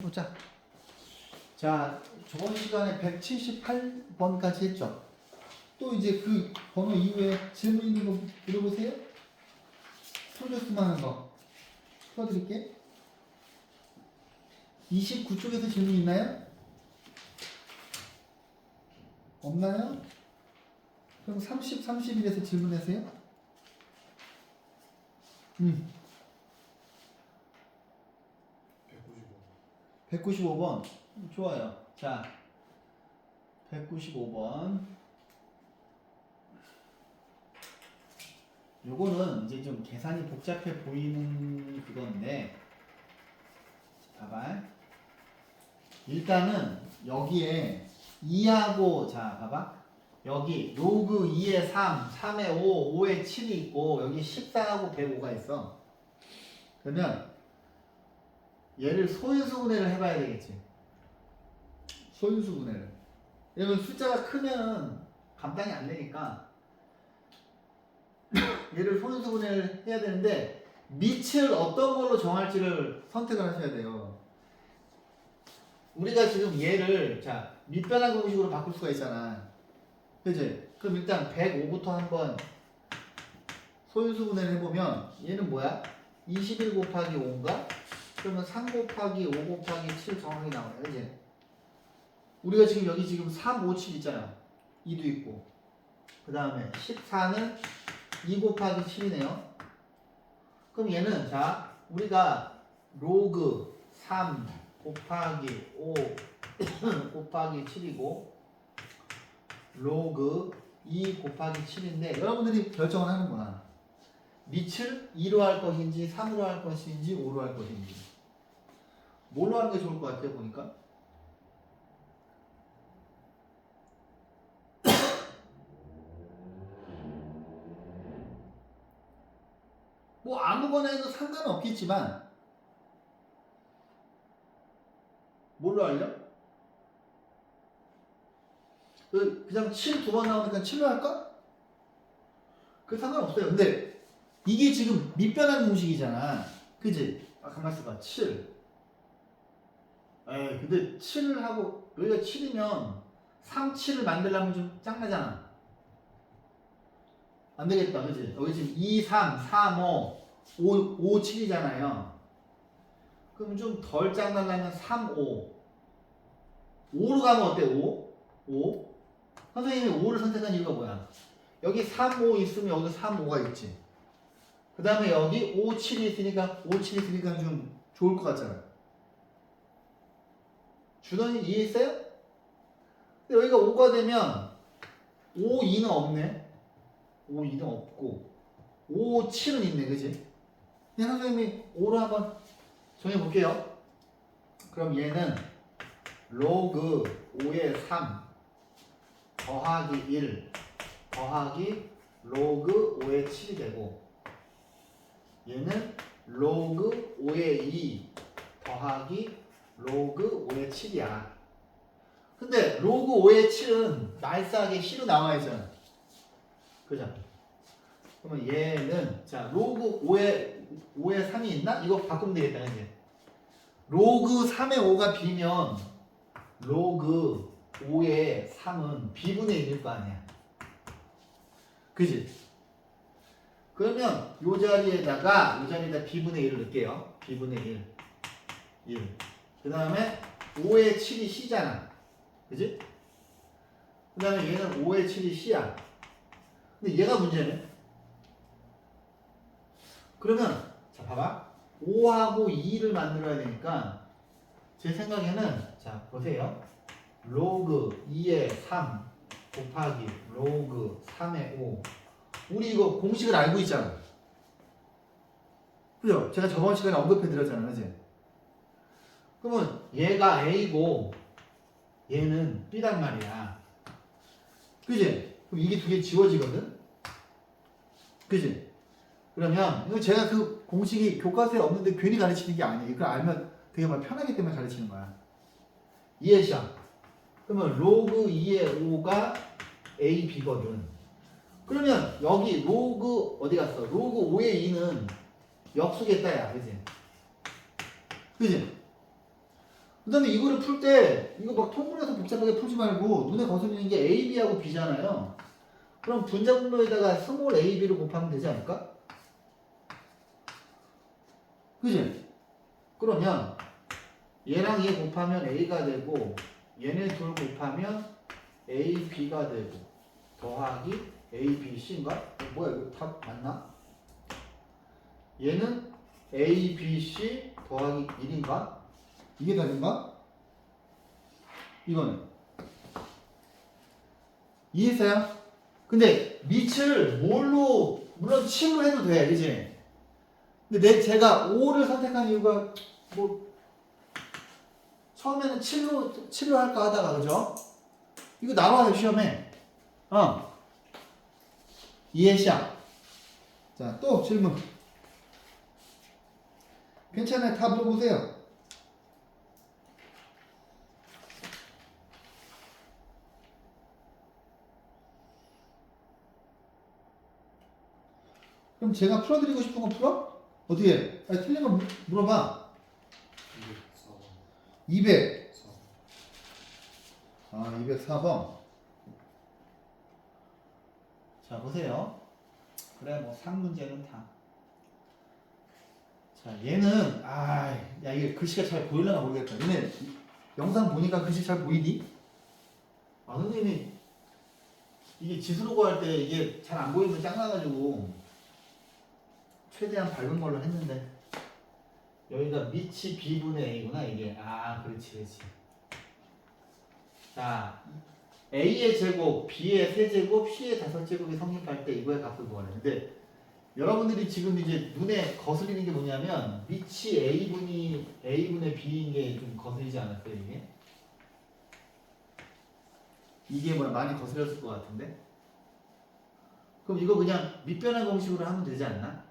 해보자. 자, 저번 시간에 178번까지 했죠. 또 이제 그 번호 이후에 질문 있는 거 물어보세요. 프로젝트만 하는 거 풀어드릴게. 29쪽에서 질문 있나요? 없나요? 그럼 30, 31에서 질문하세요. 195번. 좋아요. 자, 195번. 요거는 이제 좀 계산이 복잡해 보이는 그건데, 봐봐. 일단은 여기에 2하고, 자, 봐봐. 여기 로그 2에 3, 3에 5, 5에 7이 있고, 여기 14하고 105가 있어. 그러면 얘를 소인수분해를 해봐야 되겠지. 소인수분해를. 왜냐면 숫자가 크면 감당이 안 되니까 얘를 소인수분해를 해야 되는데 밑을 어떤 걸로 정할지를 선택을 하셔야 돼요. 우리가 지금 얘를 자 밑변환 공식으로 바꿀 수가 있잖아. 그치? 그럼 일단 105부터 한번 소인수분해를 해보면 얘는 뭐야? 21 곱하기 5인가? 그러면 3 곱하기 5 곱하기 7 정확히 나와요. 그치? 우리가 지금 여기 지금 3, 5, 7 있잖아. 2도 있고. 그 다음에 14는 2 곱하기 7이네요. 그럼 얘는 자 우리가 로그 3 곱하기 5 곱하기 7이고 로그 2 곱하기 7인데 여러분들이 결정을 하는 거야. 밑을 2로 할 것인지 3으로 할 것인지 5로 할 것인지 뭘로 하는 게 좋을 것 같아요 보니까. 뭐 아무거나 해도 상관은 없겠지만 뭘로 하려? 그냥 7 두 번 나오니까 7로 할까? 그 상관없어요. 근데 이게 지금 밑변환 공식이잖아. 그지? 아 가만 있어봐. 7 에이 근데 7을 하고 여기가 7이면 3, 7을 만들려면 좀 짱나잖아. 안 되겠다. 그지? 여기 지금 2, 3, 3, 5 5, 7이잖아요. 그럼 좀 덜 짱나려면 3, 5 5로 가면 어때? 5? 5? 선생님이 5를 선택한 이유가 뭐야? 여기 3, 5 있으면 여기 3, 5가 있지. 그 다음에 여기 5, 7이 있으니까 5, 7이 있으니까 좀 좋을 것 같잖아. 주던이 이해했어요? 근데 여기가 5가 되면 5, 2는 없네. 5, 2는 없고 5, 7은 있네. 그지? 그냥 선생님이 5로 한번 정해볼게요. 그럼 얘는 로그 5의 3 더하기 1 더하기 로그 5의 7이 되고 얘는 로그 5의 2 더하기 로그 5의 7이야. 근데 로그 5의 7은 날싸하게 C로 나와야죠. 그죠? 그러면 얘는 자 로그 5의 3이 있나? 이거 바꾸면 되겠다. 이제 로그 3의 5가 B면 로그 5의 3은 B분의 1일 거 아니야. 그지? 그러면 요 자리에다가 B분의 1을 넣을게요. B분의 1. 그 다음에 5의 7이 C잖아. 그지? 그 다음에 얘는 5의 7이 C야. 근데 얘가 문제네. 그러면 자 봐봐. 5하고 2를 만들어야 되니까 제 생각에는 자 보세요. 로그 2의 3 곱하기 로그 3의 5 우리 이거 공식을 알고 있잖아. 그죠? 제가 저번 시간에 언급해 드렸잖아. 그지? 그러면 얘가 A고 얘는 B란 말이야. 그지? 그럼 이게 두 개 지워지거든? 그지? 그러면 이거 제가 그 공식이 교과서에 없는데 괜히 가르치는 게 아니에요. 그걸 알면 되게 막 편하기 때문에 가르치는 거야. 이해하시죠? 그러면 로그 2의 5가 A, B거든. 그러면 여기 로그 어디 갔어? 로그 5의 2는 역수겠다 야. 그지? 그지? 그 다음에 이거를 풀 때 이거 막 통분해서 복잡하게 풀지 말고 눈에 거슬리는 게 A, B하고 B잖아요. 그럼 분자분모에다가 스몰 a, b를 곱하면 되지 않을까? 그지? 그러면 얘랑 얘 곱하면 a가 되고 얘네 둘 곱하면 a, b가 되고 더하기 a, b, c인가? 뭐야 이거 답 맞나? 얘는 a, b, c 더하기 1인가? 이게 답인가? 이거는 이해했어요? 근데 밑을 뭘로 물론 7로 해도 돼, 그지? 근데 제가 5를 선택한 이유가 뭐 처음에는 7로 할까 하다가 그죠? 이거 나와요 시험에. 이해시야. 자, 또 질문. 괜찮아요. 다 물어보세요. 그럼 제가 풀어드리고 싶은 거 풀어? 어떻게 해? 아니, 틀린 거 물어봐. 200. 204번. 자, 보세요. 그래, 뭐, 상문제는 다. 자, 얘는, 야, 이게 글씨가 잘 보이려나 모르겠다. 얘네, 영상 보니까 글씨 잘 보이니? 선생님이, 이게 지수로 구할 때 이게 잘 안 보이면 짱나가지고, 최대한 밝은 걸로 했는데, 여기가 밑이 B분의 A구나, 이게. 그렇지. 자, A의 제곱, B의 세제곱, C의 5제곱이 성립할 때 이거의 값을 구하래. 근데 여러분들이 지금 이제 눈에 거슬리는 게 뭐냐면 밑이 A분의 B인 게 좀 거슬리지 않았어요, 이게? 이게 뭐야, 많이 거슬렸을 것 같은데? 그럼 이거 그냥 밑변환 공식으로 하면 되지 않나?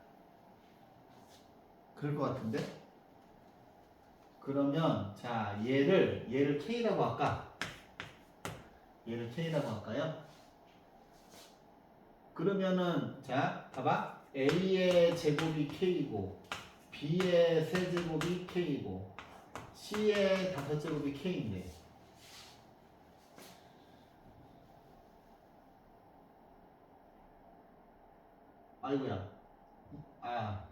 그럴 것 같은데? 그러면 자, 얘를 K라고 할까? 얘를 K라고 할까요? 그러면은 자, 봐봐. A의 제곱이 K이고 B의 세제곱이 K이고 C의 5제곱이 K인데 아이고야.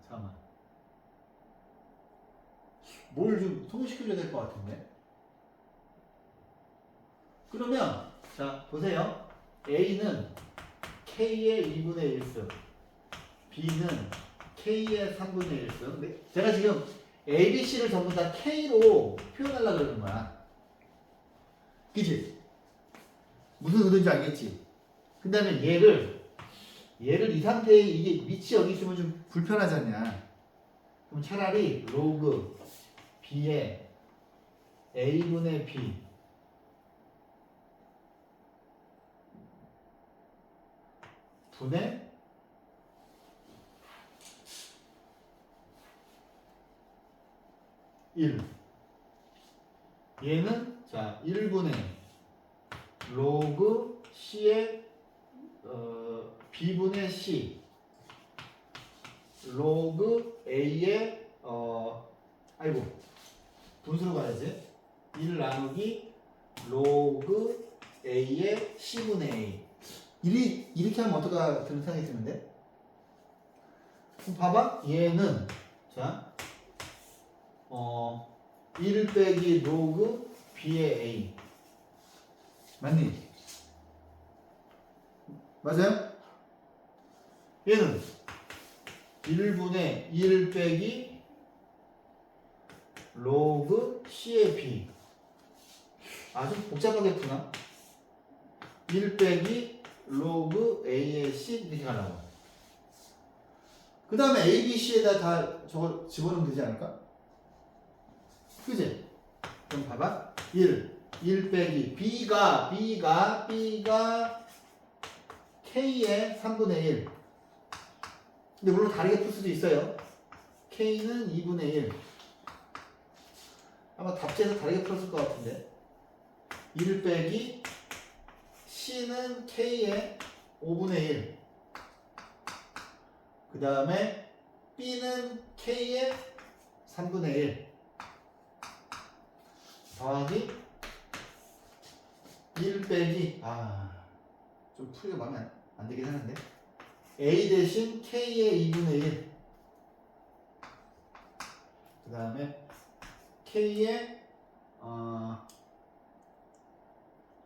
잠깐만. 뭘 좀 소개시켜줘야 될 것 같은데? 그러면 자, 보세요. A는 K의 2분의 1승, B는 K의 3분의 1승. 근데 제가 지금 A, B, C를 전부 다 K로 표현하려고 그러는 거야. 그치? 무슨 의도인지 알겠지? 그 다음에 얘를 이 상태에 이게 밑이 여기 있으면 좀 불편하지 않냐? 그럼 차라리 로그 B의 A분의 B 분의 얘는 자 1분의 로그 C의 B분의 C 로그 A의 분수로 가야지. 1 나누기 로그 A의 C분의 A 이렇게 하면 어떨까 그런 생각이 드는데? 그럼 봐봐. 얘는 자 1 빼기 로그 B의 A 맞니? 맞아요? 얘는 1분의 1 빼기 로그 C의 B 좀 복잡하게 푸나? 1 빼기 로그 A의 C 이렇게 가라고. 그 다음에 A, B, C에다 다 저거 집어넣으면 되지 않을까? 그지? 그럼 봐봐. 1 빼기 B가 K의 3분의 1. 근데 물론 다르게 풀 수도 있어요. K는 2분의 1. 아마 답지에서 다르게 풀었을 것 같은데. 1 빼기 C는 K의 5분의 1. 그 다음에 B는 K의 3분의 1. 더하기 1 빼기 좀 풀이가 마음에 안 되긴 하는데 A 대신 K의 2분의 1 그 다음에 K의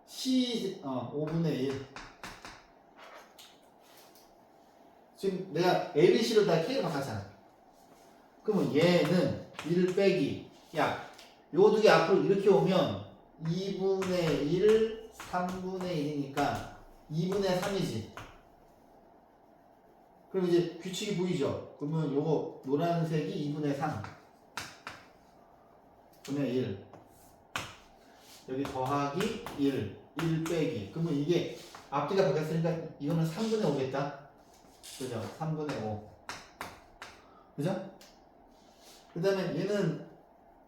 C 5분의 1 지금 내가 ABC로 다 K를 바꿨잖아. 그러면 얘는 1 빼기 요 두 개 앞으로 이렇게 오면 2분의 1 3분의 1이니까 2분의 3이지. 그럼 이제 규칙이 보이죠? 그러면 요거 노란색이 2분의 3 분의 1 여기 더하기 1 빼기 그러면 이게 앞뒤가 바뀌었으니까 이거는 3분의 5겠다. 그죠? 3분의 5 그죠? 그 다음에 얘는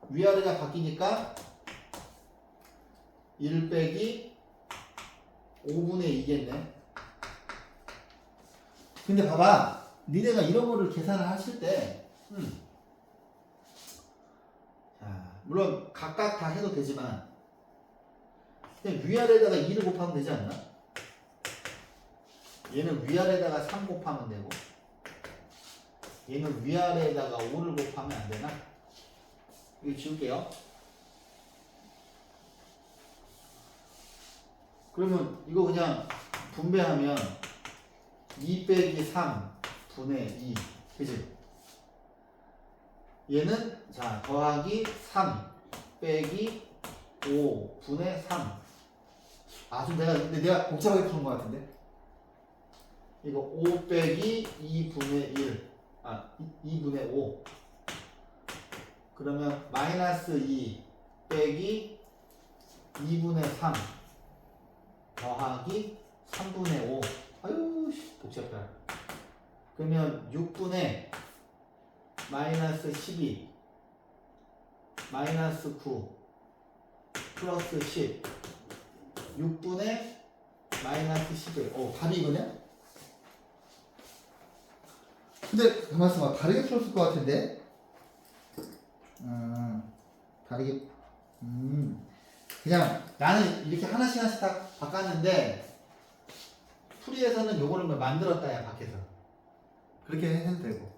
위아래가 바뀌니까 1 빼기 5분의 2겠네. 근데 봐봐 니네가 이런 거를 계산을 하실 때 물론 각각 다 해도 되지만 그냥 위아래에다가 2를 곱하면 되지 않나? 얘는 위아래에다가 3 곱하면 되고 얘는 위아래에다가 5를 곱하면 안 되나? 이거 지울게요. 그러면 이거 그냥 분배하면 2 빼기 3 분의 2 그치? 얘는 자 더하기 3 빼기 5 분의 3 좀 근데 내가 복잡하게 푸는 것 같은데 이거 5 빼기 2분의 1 2분의 5 그러면 마이너스 2 빼기 2분의 3 더하기 3분의 5 아유 복잡해. 그러면 6분의 마이너스 12 마이너스 9 플러스 10 6분의 마이너스 11 답이 이거냐? 근데 가만있어 봐 다르게 풀었을 것 같은데 다르게 그냥 나는 이렇게 하나씩 다 바꿨는데 풀이에서는 요거를 만들었다야 밖에서 그렇게 해도 되고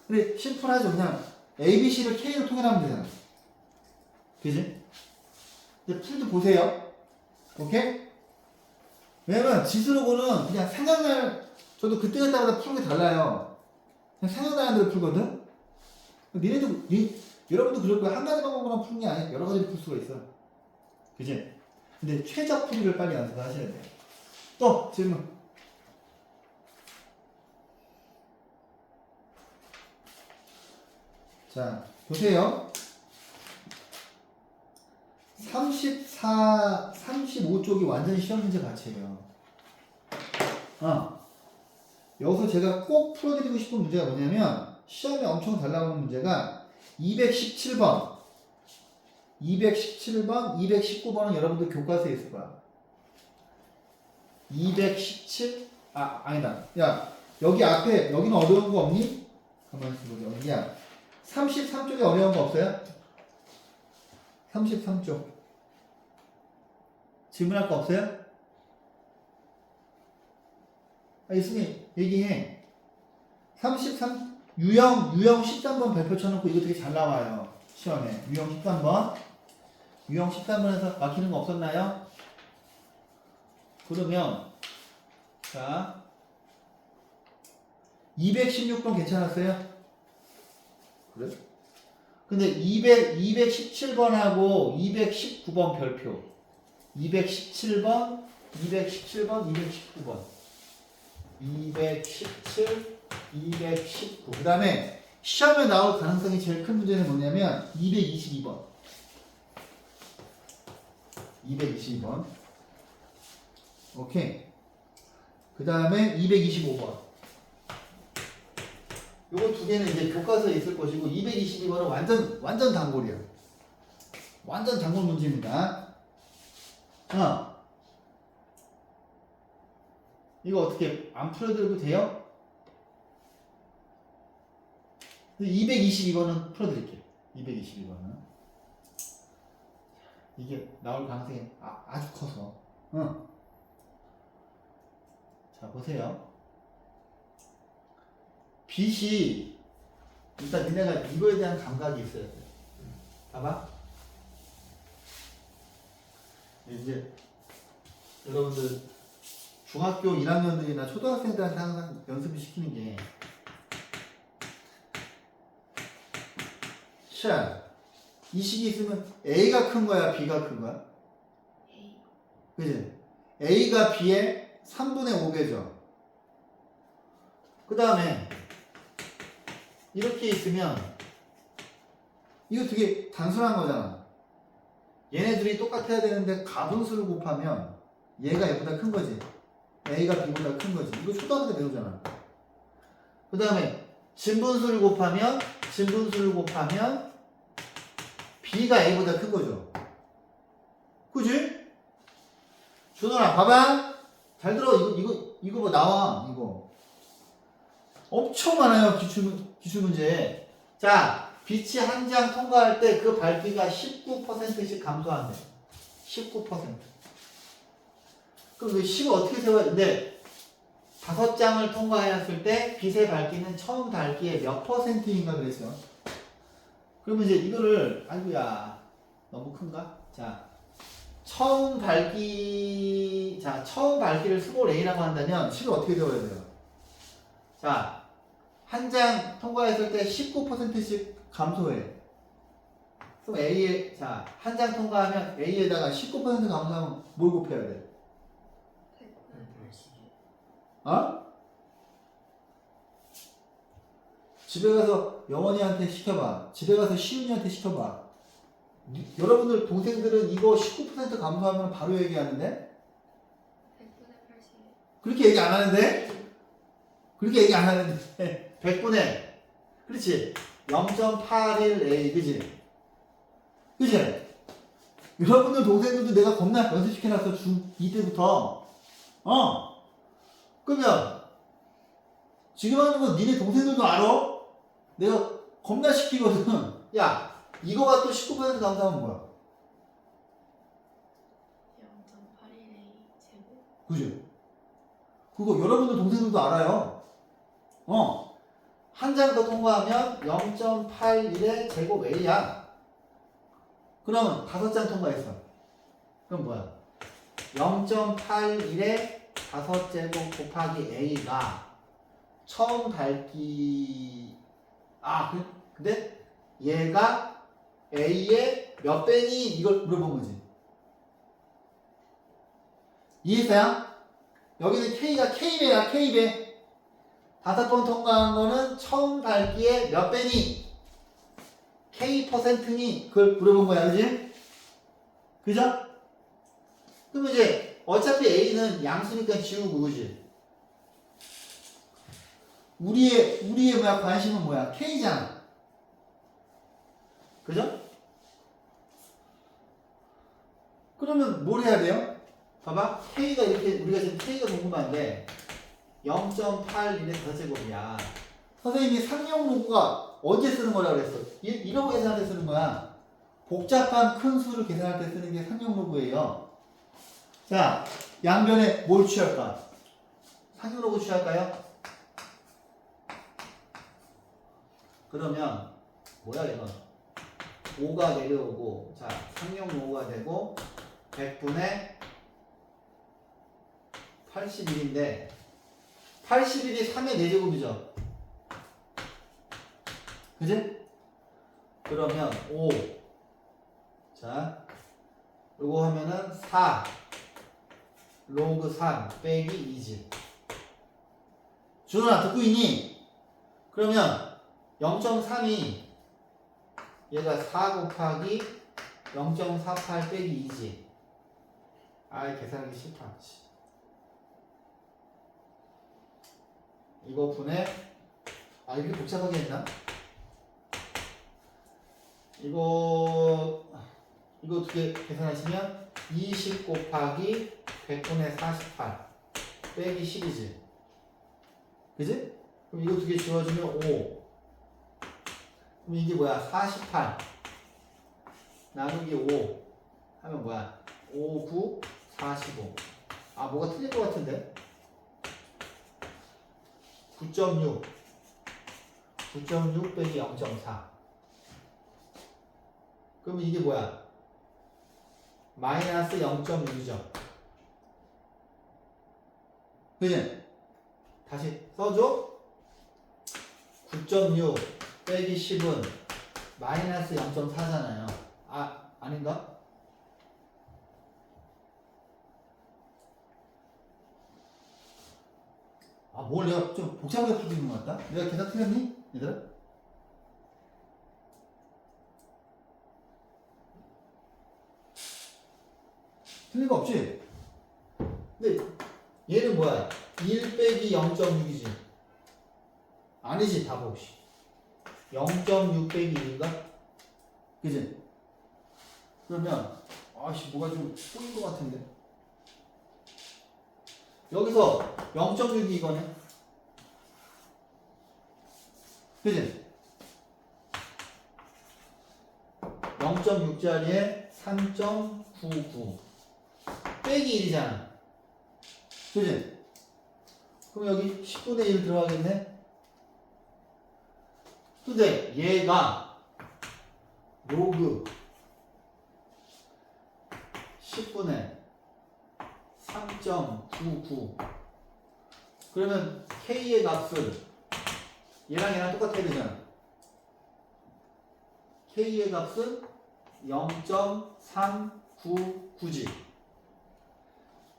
근데 심플하죠. 그냥 ABC를 K로 통일하면 되잖아. 그지? 근데 풀도 보세요. 오케이? 왜냐면 지수로고는 그냥 생각날 저도 그때그때마다 푸는 게 달라요. 그냥 생각나는 대로 풀거든? 여러분도 그럴 거야. 한 가지 방법으로만 푸는 게 아니야. 여러 가지로 풀 수가 있어. 그지? 근데 최적 풀이를 빨리 연습하셔야 돼요. 또 질문. 자, 보세요. 35쪽이 완전 시험 문제 같이에요. 여기서 제가 꼭 풀어드리고 싶은 문제가 뭐냐면 시험에 엄청 잘 나오는 문제가 217번 219번은 여러분들 교과서에 있을 거야. 217 아니다. 야 여기 앞에 여기는 어려운 거 없니? 가만히 있어보자. 어디야? 33쪽에 어려운 거 없어요? 33쪽 질문할 거 없어요? 있으니 얘기해. 33 유형 13번 발표 쳐놓고 이거 되게 잘 나와요. 시험에 유형 13번 유형 13번에서 막히는 거 없었나요? 그러면 자 216번 괜찮았어요? 그래? 근데 217번하고 219번 별표 217번 219번 217 219 그 다음에 시험에 나올 가능성이 제일 큰 문제는 뭐냐면 222번 222번 오케이 그 다음에 225번 요거 두 개는 이제 교과서에 있을 것이고 222번은 완전 단골이야. 완전 단골 문제입니다. 이거 어떻게 안 풀어드려도 돼요? 222번은 풀어드릴게요. 222번은 이게 나올 가능성이 아주 커서. 응. 자, 보세요. 빛이 일단 니네가 이거에 대한 감각이 있어야 돼. 봐봐. 이제 여러분들 중학교 1학년들이나 초등학생들한테 항상 연습을 시키는 게 자, 이 식이 있으면 A가 큰 거야, B가 큰 거야? A. 그지? A가 B의 3분의 5배죠. 그 다음에 이렇게 있으면 이거 되게 단순한 거잖아. 얘네들이 똑같아야 되는데 가분수를 곱하면 얘가 얘보다 큰 거지. A가 B보다 큰 거지. 이거 초등학교 때 배우잖아. 그 다음에 진분수를 곱하면 B가 A보다 큰 거죠. 그지? 준호아, 봐봐. 잘 들어. 이거 뭐 나와. 이거. 엄청 많아요. 기출문제. 자, 빛이 한 장 통과할 때 그 밝기가 19%씩 감소한대. 19%. 그럼 그 10을 어떻게 세워야 되는데 5장을 통과했을 때 빛의 밝기는 처음 밝기의 몇 %인가 그랬어. 그러면 이제 이거를 아이고야 너무 큰가? 자, 처음 밝기를 스몰 a라고 한다면 10을 어떻게 세워야 돼요? 자, 한 장 통과했을 때 19%씩 감소해. 그럼 A에, 자, 한 장 통과하면 A에다가 19% 감소하면 뭘 곱해야 돼? 100분의 80. 어? 집에 가서 영원이한테 시켜봐. 집에 가서 시윤이한테 시켜봐. 여러분들 동생들은 이거 19% 감소하면 바로 얘기하는데? 100분의 80. 그렇게 얘기 안 하는데? 그렇게 얘기 안 하는데 100분의 그렇지 0.81a 그지? 그지? 여러분들 동생들도 내가 겁나 연습시켜놨어 중2 때부터 그러면 지금 하는 거 니네 동생들도 알아? 내가 겁나 시키거든. 야 이거가 또 19% 감소하면 뭐야? 0.81A 제곱. 그지? 그거 여러분들 동생들도 알아요. 한 장 더 통과하면 0.81의 제곱 A야. 그러면 5장 통과했어. 그럼 뭐야? 0.81의 5제곱 곱하기 A가 처음 밝기 근데 얘가 A의 몇 배니? 이걸 물어본 거지. 이해했어요? 여기는 K가 K배야, K배. 5번 통과한 거는 처음 밝기의 몇 배니? K%니? 그걸 물어본 거야, 그지? 그죠? 그럼 이제 어차피 A는 양수니까 지우고, 그지? 우리의 뭐야, 관심은 뭐야? K잖아. 그죠? 그러면 뭘 해야 돼요? 봐봐. K가 이렇게, 우리가 지금 K가 궁금한데, 0.81의 5제곱이야. 선생님이 상용 로그가 언제 쓰는 거라고 그랬어? 이러고 계산할 때 쓰는 거야. 복잡한 큰 수를 계산할 때 쓰는 게 상용 로그예요. 자, 양변에 뭘 취할까? 상용 로그 취할까요? 그러면 뭐야 이건? 5가 내려오고 자, 상용 로그가 되고 100분의 81인데 81이 3의 4제곱이죠. 그지? 그러면 5. 자, 요거 하면은 4 로그 3 빼기 2지. 준호아 듣고 있니? 그러면 0.3이 얘가 4 곱하기 0.48 빼기 2지. 계산하기 싫다. 이거 분해 이렇게 복잡하게 했나? 이거 두 개 계산하시면 20 곱하기 100분의 48 빼기 10이지. 그지? 그럼 이거 두 개 지워주면 5. 그럼 이게 뭐야? 48 나누기 5 하면 뭐야? 5, 9, 45. 아, 뭐가 틀릴 것 같은데? 9.6. 9.6 빼기 0.4. 그러면 이게 뭐야? 마이너스 0.6이죠. 그지? 다시 써줘. 9.6 빼기 10은 마이너스 0.4잖아요. 아, 아닌가? 아, 뭘 내가 좀 복잡하게 풀고 있는 것 같다? 내가 계산 틀렸니? 얘들아? 틀린 거 없지? 근데 얘는 뭐야? 1 빼기 0.6이지. 아니지, 답 없이. 0.6 빼기 1인가? 그지? 그러면 아씨 뭐가 좀 꼬인 것 같은데. 여기서 0.6이 이거네. 그지? 0.6짜리에 3.99 빼기 1이잖아. 그지? 그럼 여기 10분의 1 들어가겠네? 근데 얘가 로그 10분의 3.99 그러면 K의 값을 얘랑 똑같아야 되잖아. K의 값은 0.399지.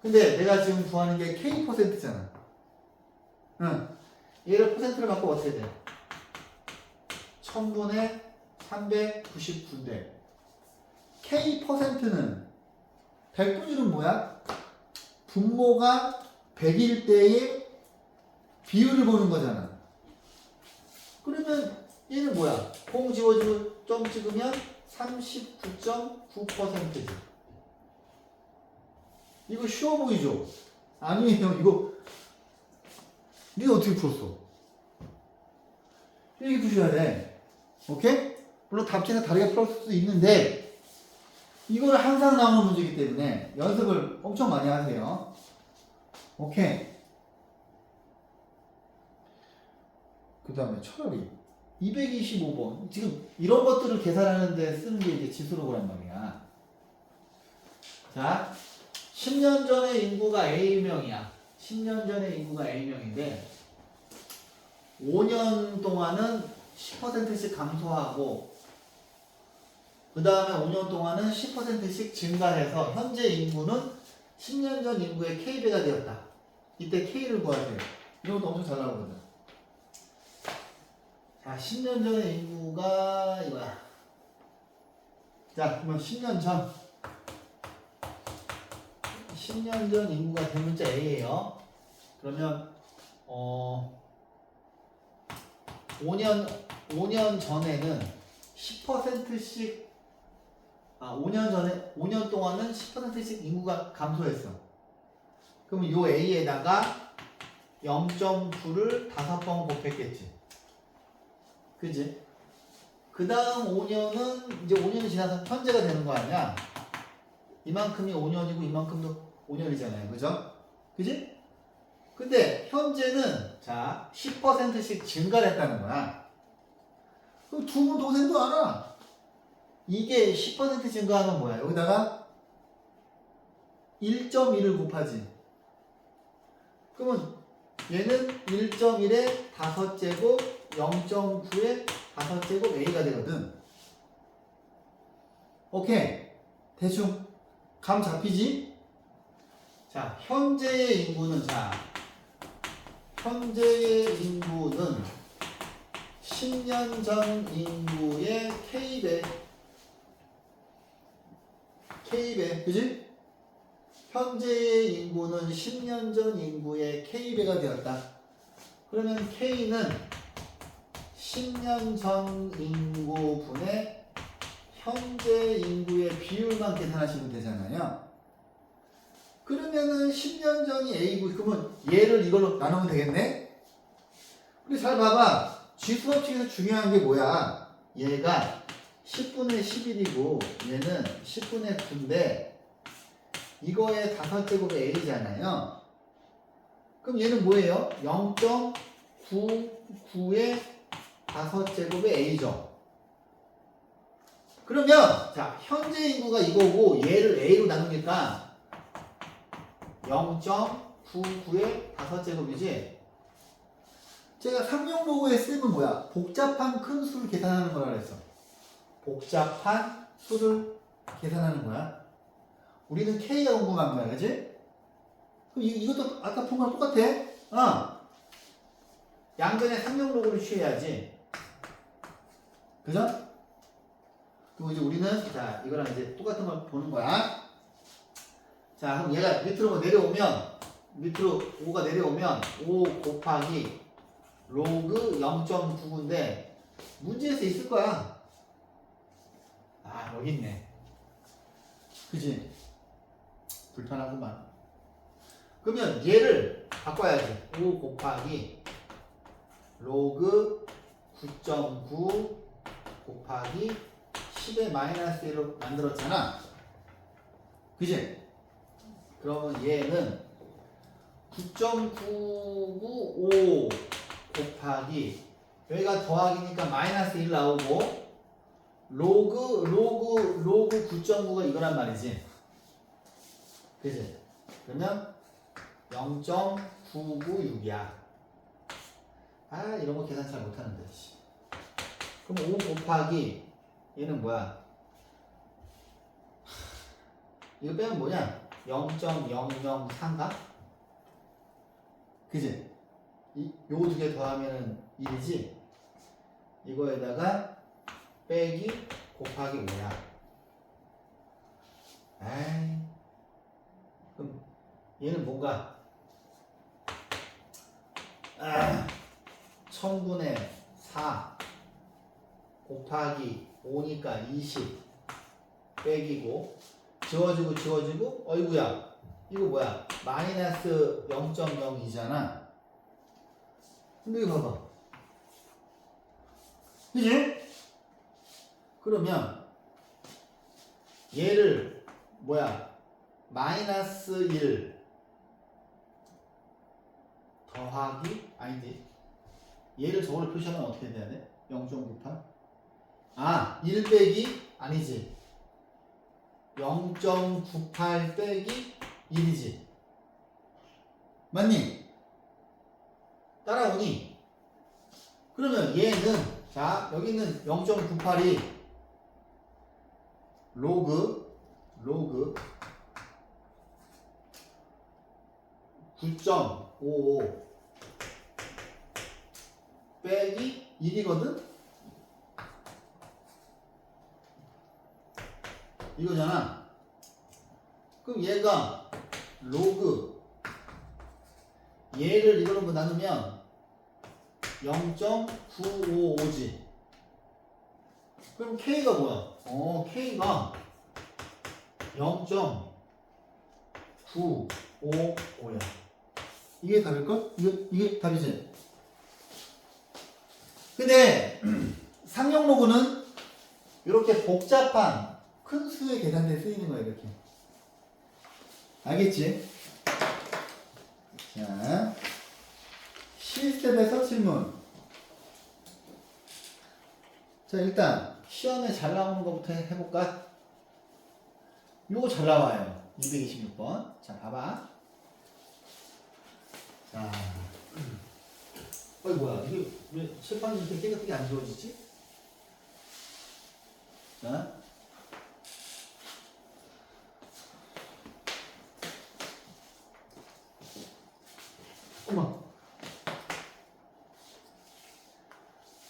근데 내가 지금 구하는 게 K%잖아. 응. 얘를 퍼센트를 바꿔 어떻게 돼? 1000분의 399인데 K%는 100분율은 뭐야? 분모가 100일 때의 비율을 보는 거잖아. 그러면 얘는 뭐야? 공 지워주고 점 찍으면 39.9%지. 이거 쉬워 보이죠? 아니에요. 이거 니가 어떻게 풀었어? 이렇게 푸셔야 돼. 오케이? 물론 답지는 다르게 풀었을 수도 있는데 이거는 항상 나오는 문제이기 때문에 연습을 엄청 많이 하세요. 오케이? 그 다음에 차라리 225번 지금 이런 것들을 계산하는 데 쓰는 게 이제 지수로그란 말이야. 자, 10년 전의 인구가 A명이야. 10년 전의 인구가 A명인데 5년 동안은 10%씩 감소하고 그 다음에 5년 동안은 10%씩 증가해서 현재 인구는 10년 전 인구의 K배가 되었다. 이때 K를 구하세요. 이런 것도 엄청 잘 나오거든. 자, 10년 전의 인구가 이거야. 자, 그러면 10년 전 10년 전 인구가 대문자 A예요. 그러면 5년 전에는 10%씩 5년 동안은 10%씩 인구가 감소했어. 그럼 요 A에다가 0.9를 5번 곱했겠지. 그지? 그 다음 5년은 이제 5년이 지나서 현재가 되는 거 아니야? 이만큼이 5년이고 이만큼도 5년이잖아요. 그죠? 그지? 근데 현재는 자 10%씩 증가를 했다는 거야. 그럼 두부 동생도 알아. 이게 10% 증가하면 뭐야? 여기다가 1.1을 곱하지. 그러면 얘는 1.1에 5제곱 0.9에 5제곱 A가 되거든. 오케이. 대충 감 잡히지? 자, 현재의 인구는 현재의 인구는 10년 전 인구의 K배, 그지? 현재의 인구는 10년 전 인구의 K배가 되었다. 그러면 K는 10년 전 인구분의 현재 인구의 비율만 계산하시면 되잖아요. 그러면은 10년 전이 A고, 그러면 얘를 이걸로 나누면 되겠네? 근데 잘 봐봐. 지수법칙에서 중요한 게 뭐야? 얘가 10분의 11이고 얘는 10분의 9인데 이거의 5제곱이 a잖아요. 그럼 얘는 뭐예요? 0.99의 5제곱의 a죠. 그러면 자 현재 인구가 이거고 얘를 a로 나누니까 0.99의 5제곱이지. 제가 삼용로그에 쓰면 뭐야? 복잡한 큰 수를 계산하는 거라 그랬어. 복잡한 수를 계산하는 거야. 우리는 K가 궁금한 거야, 그지? 그럼 이것도 아까 본 거랑 똑같아. 양변에 삼용로그를 취해야지. 그죠? 그리고 이제 우리는 자 이거랑 이제 똑같은 걸 보는 거야. 자 그럼 얘가 밑으로 내려오면 밑으로 5가 내려오면 5 곱하기 로그 0.99인데 문제에서 있을 거야. 아 여기 있네. 그지? 불편하구만. 그러면 얘를 바꿔야지. 5 곱하기 로그 9.9 곱하기 10의 마이너스 1로 만들었잖아. 그지? 그러면 얘는 9.995 곱하기 여기가 더하기니까 마이너스 1 나오고 로그 9.9가 이거란 말이지. 그지? 그러면 0.996이야. 아 이런 거 계산 잘 못하는데. 그럼 5 곱하기 얘는 뭐야? 이거 빼면 뭐냐? 0.003가? 그지? 요거 두 개 더하면은 1이지? 이거에다가 빼기 곱하기 5야. 에이. 그럼 얘는 뭔가 1000분의 4 곱하기 5니까 20 빼기고 지워지고 어이구야 이거 뭐야 마이너스 0.02잖아. 근데 이거 봐봐. 그지? 그러면 얘를 뭐야 마이너스 1 더하기 아니지 얘를 저걸로 표시하면 어떻게 돼야 돼? 0.98 1 빼기 아니지 0.98 빼기 1이지 맞니? 따라오니? 그러면 얘는 자 여기 있는 0.98이 로그 9.55 빼기 1이거든? 이거잖아. 그럼 얘가 로그 얘를 이걸로 뭐 나누면 0.955지. 그럼 K가 뭐야? K가 0.955야. 이게 답일까? 이게 답이지. 근데 상용로그는 이렇게 복잡한 큰 수의 계산대에 쓰이는 거야 이렇게. 알겠지? 자, 실습에서 질문. 자 일단 시험에 잘 나오는 것부터 해볼까? 요거 잘 나와요. 226번. 자 봐봐. 자, 어이 뭐야 이게 왜 칠판이 이렇게 깨끗하게 안 지워지지? 자, 어머.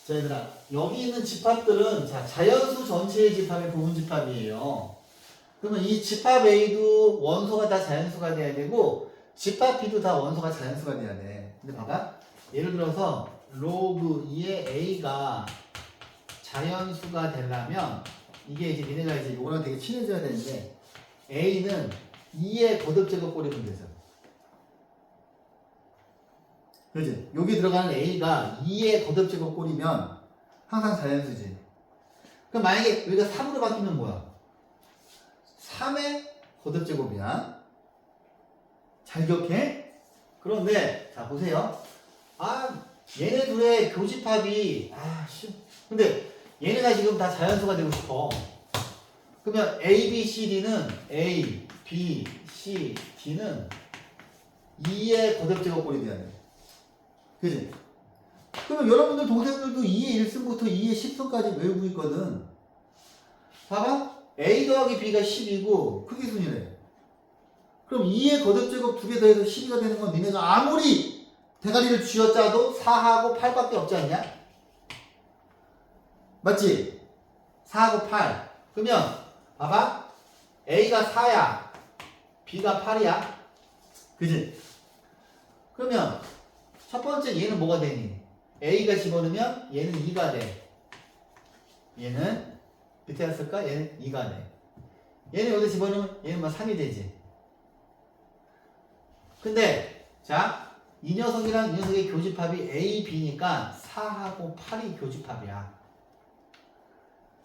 자 얘들아 여기 있는 집합들은 자 자연수 전체의 집합의 부분 집합이에요. 그러면 이 집합 A도 원소가 다 자연수가 돼야 되고 집합 B도 다 원소가 자연수가 돼야 돼. 근데 봐봐 예를 들어서 로그 2의 A가 자연수가 되려면 이게 이제 얘네가 이제 요거랑 되게 친해져야 되는데 A는 2의 거듭제곱 꼬리면 되죠. 그지? 여기 들어가는 A가 2의 거듭제곱 꼴이면 항상 자연수지. 그럼 만약에 여기가 3으로 바뀌면 뭐야? 3의 거듭제곱이야. 잘 기억해? 그런데 자 보세요. 얘네 둘의 교집합이 근데 얘네가 지금 다 자연수가 되고 싶어. 그러면 A, B, C, D는 A, B, C, D는 2의 거듭제곱꼴이 돼야 돼. 그지? 그러면 여러분들 동생들도 2의 1승부터 2의 10승까지 외우고 있거든. 봐봐. A 더하기 B가 10이고 크기 순이래. 그럼 2의 거듭제곱 2개 더해서 12가 되는 건 니네가 아무리 대가리를 쥐어짜도 4하고 8밖에 없지 않냐? 맞지? 4하고 8. 그러면 봐봐. A가 4야. B가 8이야. 그지? 그러면 첫 번째 얘는 뭐가 되니? A가 집어넣으면 얘는 2가 돼. 얘는 밑에 갔을까? 얘는 2가 돼. 얘는 여기다 집어넣으면 얘는 뭐 3이 되지. 근데 자, 이 녀석이랑 이 녀석의 교집합이 A, B니까 4하고 8이 교집합이야.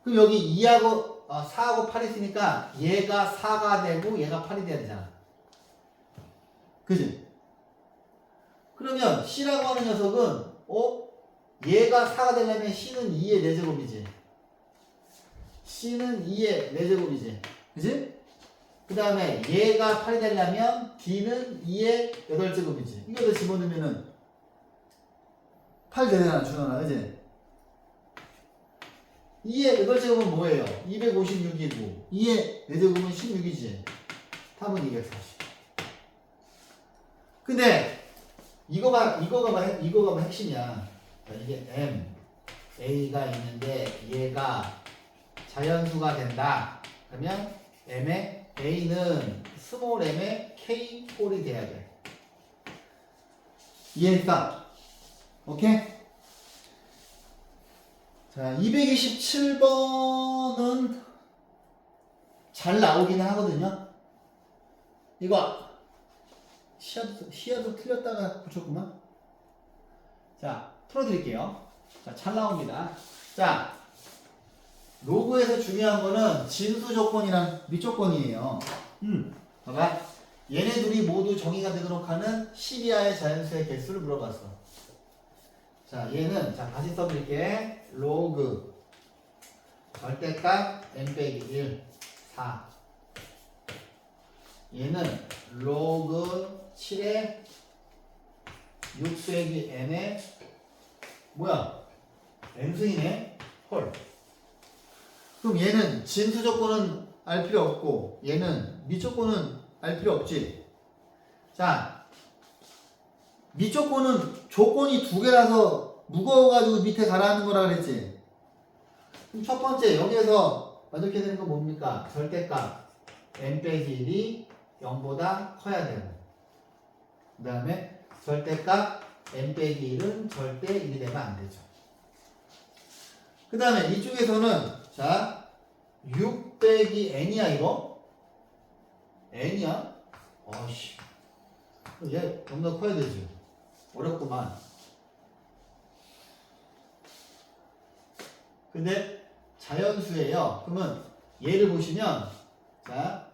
그럼 여기 2하고 4하고 8이 있으니까 얘가 4가 되고 얘가 8이 돼야 되잖아. 그지? 그러면 C라고 하는 녀석은 얘가 4가 되려면 C는 2의 4제곱이지. C는 2의 4제곱이지. 그지? 그 다음에 얘가 8이 되려면 D는 2의 8제곱이지. 이거 더 집어넣으면은 8 되잖아, 준원아. 그지? 2의 8제곱은 뭐예요? 256이고 2의 4제곱은 16이지. 답은 240. 근데 이거가 핵심이야. 이게 M, A가 있는데 얘가 자연수가 된다. 그러면 M의 A는 스몰 m의 K4이 돼야 돼. 이해했다? 오케이? 자, 227번은 잘 나오긴 하거든요. 이거 시야도 틀렸다가 붙였구만. 자, 풀어드릴게요. 자, 잘 나옵니다. 자, 로그에서 중요한 거는 진수 조건이랑 밑조건이에요. 봐봐. 얘네 둘이 모두 정의가 되도록 하는 12하의 자연수의 개수를 물어봤어. 자, 얘는 다시 써드릴게. 로그 절대값 n 빼기 1 4. 얘는 로그 7에 6 빼기 n에 뭐야? n승이네? 헐. 그럼 얘는 진수 조건은 알 필요 없고 얘는 밑조건은 알 필요 없지. 자, 밑조건은 조건이 2개라서 무거워가지고 밑에 가라앉는 거라 그랬지. 그럼 첫 번째 여기에서 만족해야 되는 건 뭡니까? 절대값 n 빼기 1이 0보다 커야 되고, 그 다음에 절대값 n 빼기 1은 절대 1이 되면 안 되죠. 그 다음에 이쪽에서는 자 6 빼기 n이야 이거? n이야? 어이씨, 얘 0보다 커야 되지. 어렵구만. 근데 자연수예요. 그러면 얘를 보시면 자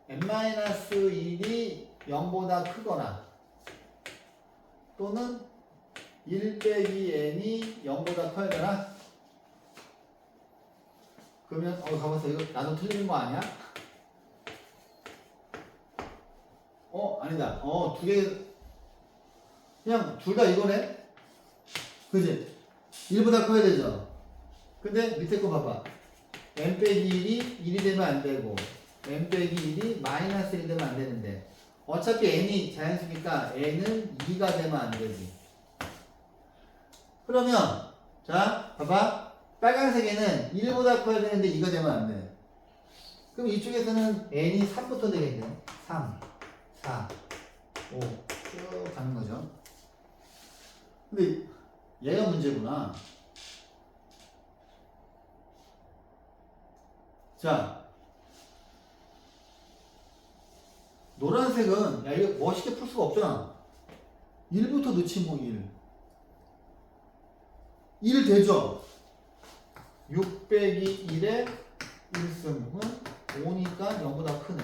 n-1이 0보다 크거나 또는 1 빼기 n이 0보다 커야 되나? 그러면 가만있어. 이거 나도 틀리는 거 아니야? 아니다. 두 개 그냥 둘 다 이거네? 그지? 1보다 커야 되죠? 근데 밑에 거 봐봐. n 빼기 1이 1이 되면 안 되고 n 빼기 1이 마이너스 1이 되면 안 되는데 어차피 n이 자연수니까 n은 2가 되면 안 되지. 그러면 자 봐봐. 빨간색에는 1보다 커야 되는데 2가 되면 안 돼. 그럼 이쪽에서는 n이 3부터 되겠네. 3, 4, 5 쭉 가는 거죠. 근데 얘가 문제구나. 자, 노란색은 야 이거 멋있게 풀 수가 없잖아. 1부터 넣지 뭐 1 되죠? 6 빼기 1의 1승은 5니까 0보다 크네.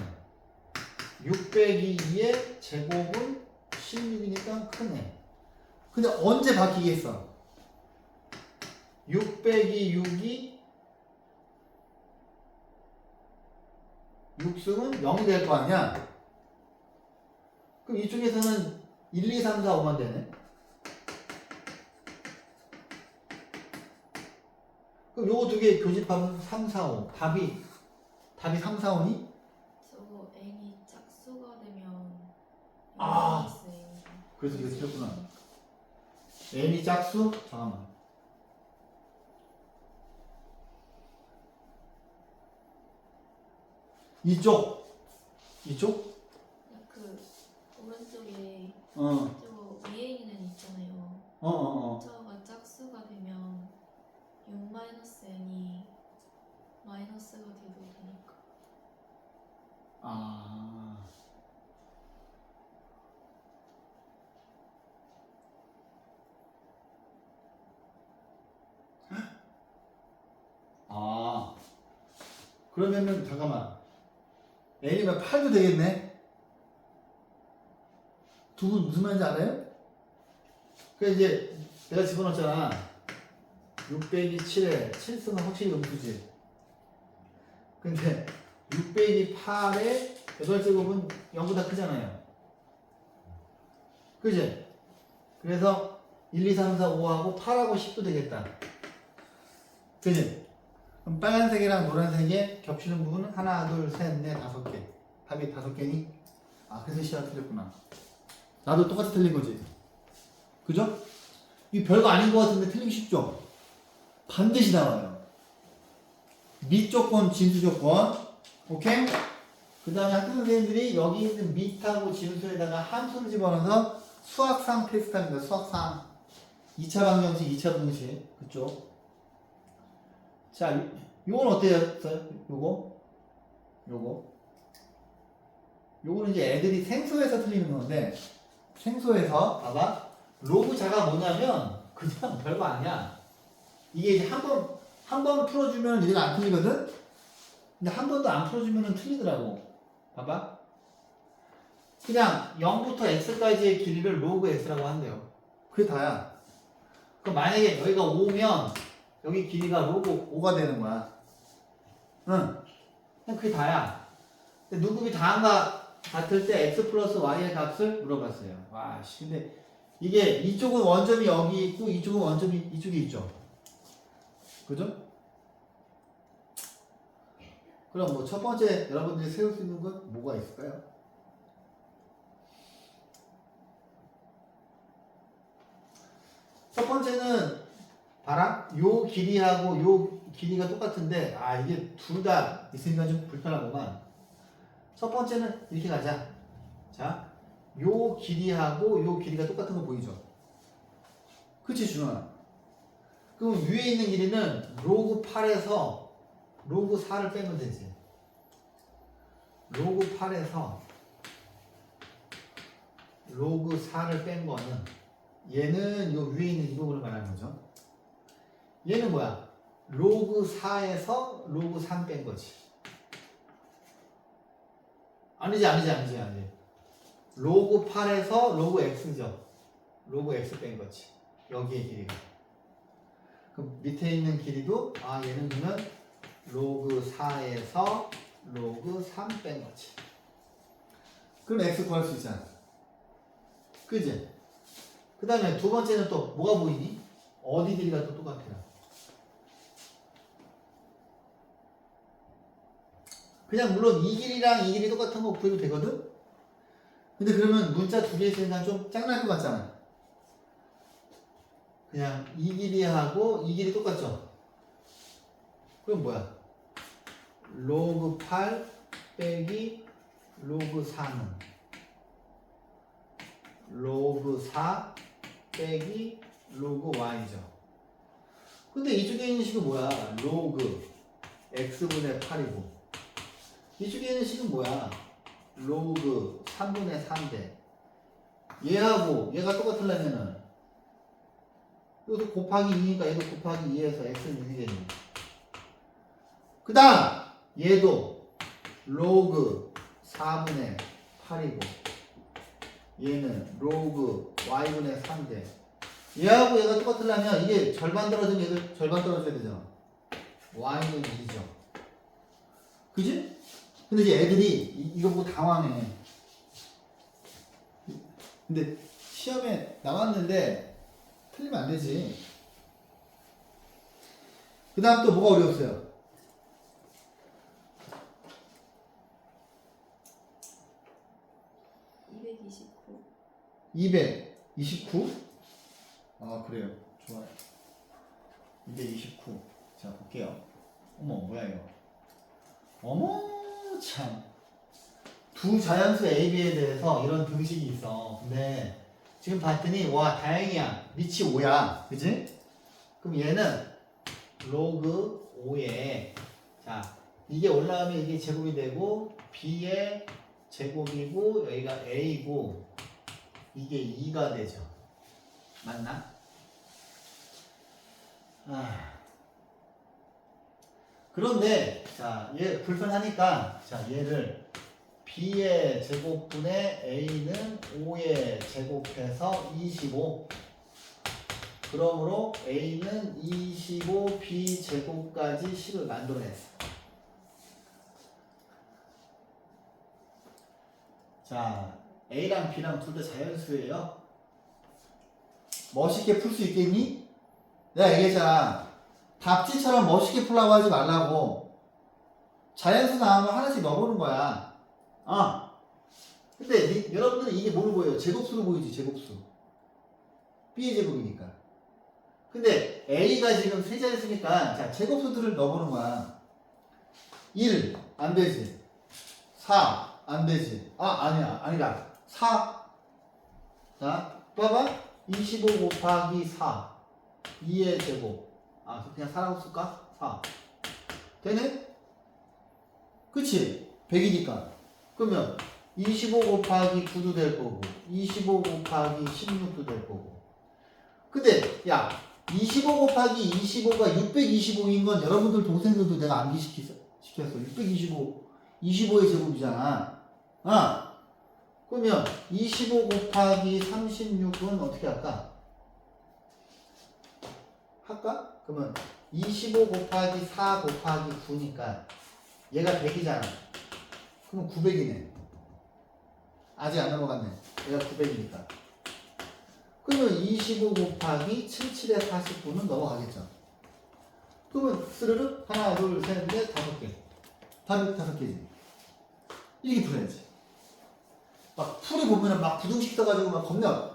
6 빼기 2의 제곱은 16이니까 크네. 근데 언제 바뀌겠어? 6 빼기 6이 6승은 0이 될 거 아니야? 그럼 이쪽에서는 1, 2, 3, 4, 5만 되네. 그럼 요거 두 개 교집합은 3, 4, 5. 답이 3, 4, 5니? 저거 n이 짝수가 되면 아. 있어요. 그래서 이거 틀렸구나. n이 짝수? 잠깐만. 이쪽. 그 오른쪽에 어. 저거 위에 있는 있잖아요. 저거가 짝수가 되면 6-n이 마이너스가 돼도 되니까. 아. 아. 그러면은 잠깐만. n이면 8도 되겠네. 두 분 무슨 말인지 알아요? 그 이제 내가 집어넣었잖아. 6 빼기 7에 7승은 확실히 음수지. 근데 6 빼기 8에 8제곱은 0보다 크잖아요. 그지? 그래서 1, 2, 3, 4, 5하고 8하고 10도 되겠다. 그지? 그럼 빨간색이랑 노란색에 겹치는 부분은 하나, 둘, 셋, 넷, 5개. 답이 5개니? 아, 그래서 시간 틀렸구나. 나도 똑같이 틀린 거지. 그죠? 이 별거 아닌 것 같은데 틀리기 쉽죠? 반드시 나와요. 밑 조건, 진수 조건. 오케이? 그 다음에 학교 선생님들이 여기 있는 밑하고 진수에다가 함수를 집어넣어서 수학상 테스트합니다. 수학상. 2차 방정식, 2차 분식. 그쪽. 자, 요건 어때요? 요거는 이제 애들이 생소해서 틀리는 건데, 생소해서, 봐봐. 로그 자가 뭐냐면, 그냥 별거 아니야. 이게 이제 한 번 풀어주면 얘가 안 틀리거든? 근데 한 번도 안 풀어주면 틀리더라고. 봐봐. 그냥 0부터 x까지의 길이를 로그 x라고 한대요. 그게 다야. 그럼 만약에 여기가 5면, 여기 길이가 로그 5가 되는 거야. 응. 그냥 그게 다야. 근데 누굽이 다한가 같을 때 x 플러스 y의 값을 물어봤어요. 와, 씨. 근데 이게 이쪽은 원점이 여기 있고 이쪽은 원점이 이쪽에 있죠. 그죠? 그럼 뭐 첫 번째 여러분들이 세울 수 있는 건 뭐가 있을까요? 첫 번째는 봐라. 요 길이하고 요 길이가 똑같은데 아 이게 둘 다 있으니까 좀 불편하구만. 첫 번째는 이렇게 가자. 자, 요 길이하고 요 길이가 똑같은 거 보이죠? 그치 준호야? 그럼 위에 있는 길이는 로그 8에서 로그 4를 빼면 되지. 로그 8에서 로그 4를 뺀 거는 얘는 요 위에 있는 이 부분을 말하는 거죠. 얘는 뭐야? 로그 4에서 로그 3 뺀 거지. 아니지. 로그 8에서 로그 x죠. 로그 x 뺀 거지. 여기의 길이가. 그럼 밑에 있는 길이도 아 얘는 그러면 로그 4에서 로그 3 뺀 거지. 그럼 x 구할 수 있잖아. 그지? 그 다음에 두 번째는 또 뭐가 보이니? 어디 길이가 또 똑같아요. 그냥 물론 이 길이랑 이 길이 똑같은 거 구해도 되거든? 근데 그러면 문자 두 개 있으니까 좀 짱날 것 같잖아. 그냥 이 길이하고 이 길이 똑같죠? 그럼 뭐야? 로그 8 빼기 로그 4는 로그 4 빼기 로그 y죠. 근데 이쪽에 있는 식은 뭐야? 로그 x분의 8이고 이쪽에 있는 식은 뭐야? 로그 3분의 3대 얘하고 얘가 똑같으려면은 이것도 곱하기 2니까 얘도 곱하기 2에서 x는 6이겠네. 그 다음 얘도 로그 4분의 8이고 얘는 로그 y분의 3대 얘하고 얘가 똑같으려면 이게 절반 떨어지면 얘도 절반 떨어져야 되잖아. y는 2죠. 그지? 근데 이제 애들이 이거 보고 당황해. 근데 시험에 나왔는데 틀리면 안 되지. 그 다음 또 뭐가 어려웠어요? 229. 229? 아 그래요. 좋아요. 229. 자 볼게요. 어머 뭐야 이거. 어머 참. 두 자연수 A, B에 대해서 이런 등식이 있어. 근데 지금 봤더니 와 다행이야. 밑이 5야. 그지? 그럼 얘는 로그 5에 자 이게 올라가면 이게 제곱이 되고 B의 제곱이고 여기가 A고 이게 2가 되죠. 맞나? 그런데 자 얘 불편하니까 자 얘를 B의 제곱분의 A는 5의 제곱해서 25 그러므로 A는 25 B 제곱까지 식을 만들어냈어. 자 A랑 B랑 둘 다 자연수예요. 멋있게 풀 수 있겠니? 내가 얘기했잖아. 답지처럼 멋있게 풀라고 하지 말라고. 자연수 나오면 하나씩 넣어보는 거야. 근데 여러분들은 이게 뭐로 보여요? 제곱수로 보이지, 제곱수. B의 제곱이니까. 근데 A가 지금 세 자릿수니까 자 제곱수들을 넣어보는 거야. 1 안 되지. 4 안 되지. 아니다. 4. 자, 봐봐. 25 곱하기 4. 2의 제곱. 그냥 4라고 쓸까? 4. 되네? 그치? 100이니까. 그러면 25 곱하기 9도 될 거고 25 곱하기 16도 될 거고. 근데 야 25 곱하기 25가 625인 건 여러분들 동생들도 내가 암기시켰어. 625 25의 제곱이잖아. 그러면 25 곱하기 36은 어떻게 할까? 그러면 25 곱하기 4 곱하기 9니까 얘가 100이잖아. 그럼 900이네. 아직 안 넘어갔네. 얘가 900이니까. 그러면 25 곱하기 77에 49는 넘어가겠죠. 그러면 스르륵 하나, 둘, 셋, 넷, 5개. 답이 5개지. 이렇게 풀어야지. 막 풀이 보면은 막 부등식 써가지고 막 겁나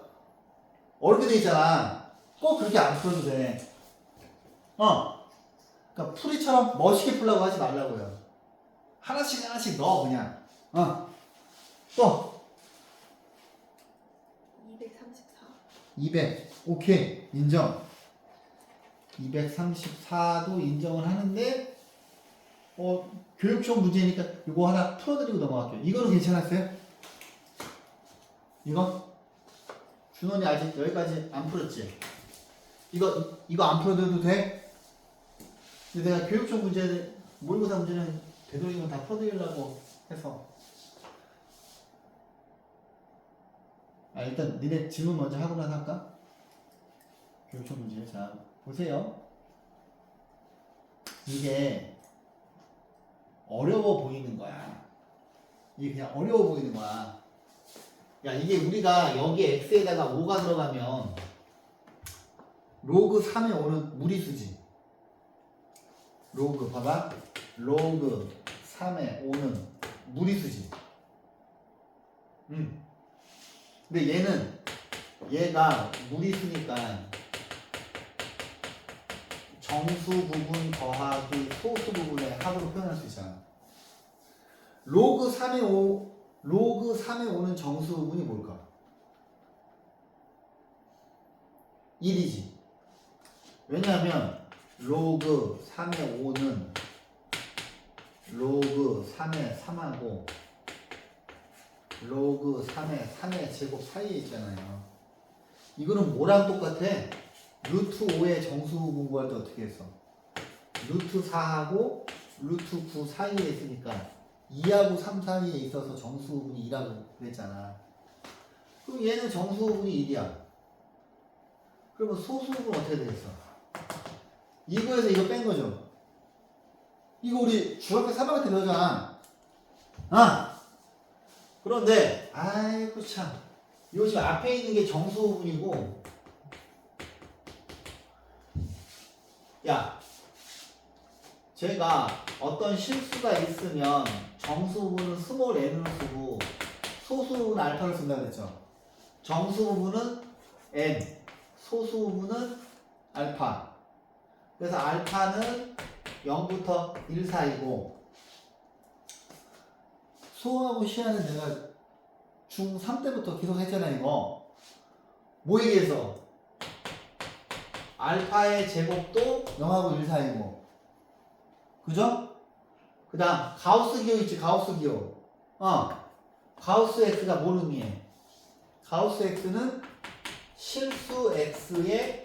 어렵게 돼 있잖아. 꼭 그렇게 안 풀어도 돼. 그러니까 풀이처럼 멋있게 풀라고 하지 말라고요. 하나씩 넣어 그냥. 또 234. 200 오케이 인정. 234도 인정을 하는데 교육시험 문제니까 이거 하나 풀어드리고 넘어갈게요. 이거는 괜찮았어요? 이거? 준원이 아직 여기까지 안 풀었지? 이거 안 풀어도 돼? 근데 내가 교육시험 문제를 모의고사 문제는 되도록이면 다 풀어드리려고 해서 일단 니네 질문 먼저 하고 나서 할까? 교육시험 문제. 자 보세요. 이게 어려워 보이는 거야. 이게 그냥 어려워 보이는 거야. 야 이게 우리가 여기 x에다가 5가 들어가면 로그 3에 5는 무리수지. 로그 봐봐. 로그 3에 5는 무리수지. 근데 얘가 무리수니까 정수 부분 더하기 소수 부분의 합으로 표현할 수 있잖아. 로그 3의 5는 정수 부분이 뭘까? 1이지. 왜냐하면 로그 3의 5는 로그 3의 3하고 로그 3의 3의 제곱 사이에 있잖아요. 이거는 뭐랑 똑같아? 루트 5의 정수 공부할 때 어떻게 했어? 루트 4하고 루트 9 사이에 있으니까 2하고 3 사이에 있어서 정수분이 2라고 그랬잖아. 그럼 얘는 정수분이 1이야. 그러면 소수분 어떻게 되겠어? 이거에서 이거 뺀 거죠. 이거 우리 중학교 3학년 때 배우잖아. 아! 그런데 아이고 참, 이거 지금 앞에 있는 게 정수분이고, 야, 제가 어떤 실수가 있으면 정수분은 스몰 n을 쓰고 소수분은 알파를 쓴다 그랬죠. 정수분은 n, 소수분은 알파. 그래서 알파는 0부터 1 사이고, 소하고 시하는 내가 중3 때부터 계속 했잖아. 이거 뭐 얘기해서 알파의 제곱도 0하고 1 사이고, 그죠? 그 다음 가우스 기호 있지. 가우스 기호. 가우스 x가 뭘 의미해? 가우스 x는 실수 x의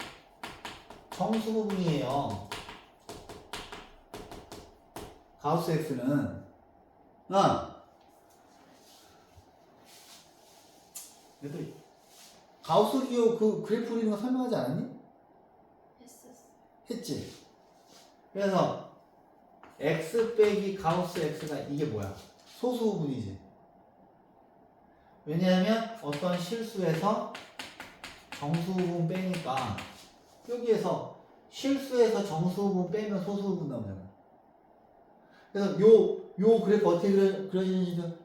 정수 부분이에요. 가우스 x는 얘들 가우스 기호 그 그래프 그리는 거 설명하지 않았니? 했었어. 했지. 그래서 x 빼기 가우스 x가 이게 뭐야? 소수 부분이지. 왜냐하면 어떤 실수에서 정수 부분 빼니까 여기에서 실수에서 정수 부분 빼면 소수 부분 나오잖아. 그래서 요 그래프 어떻게 그려지는지도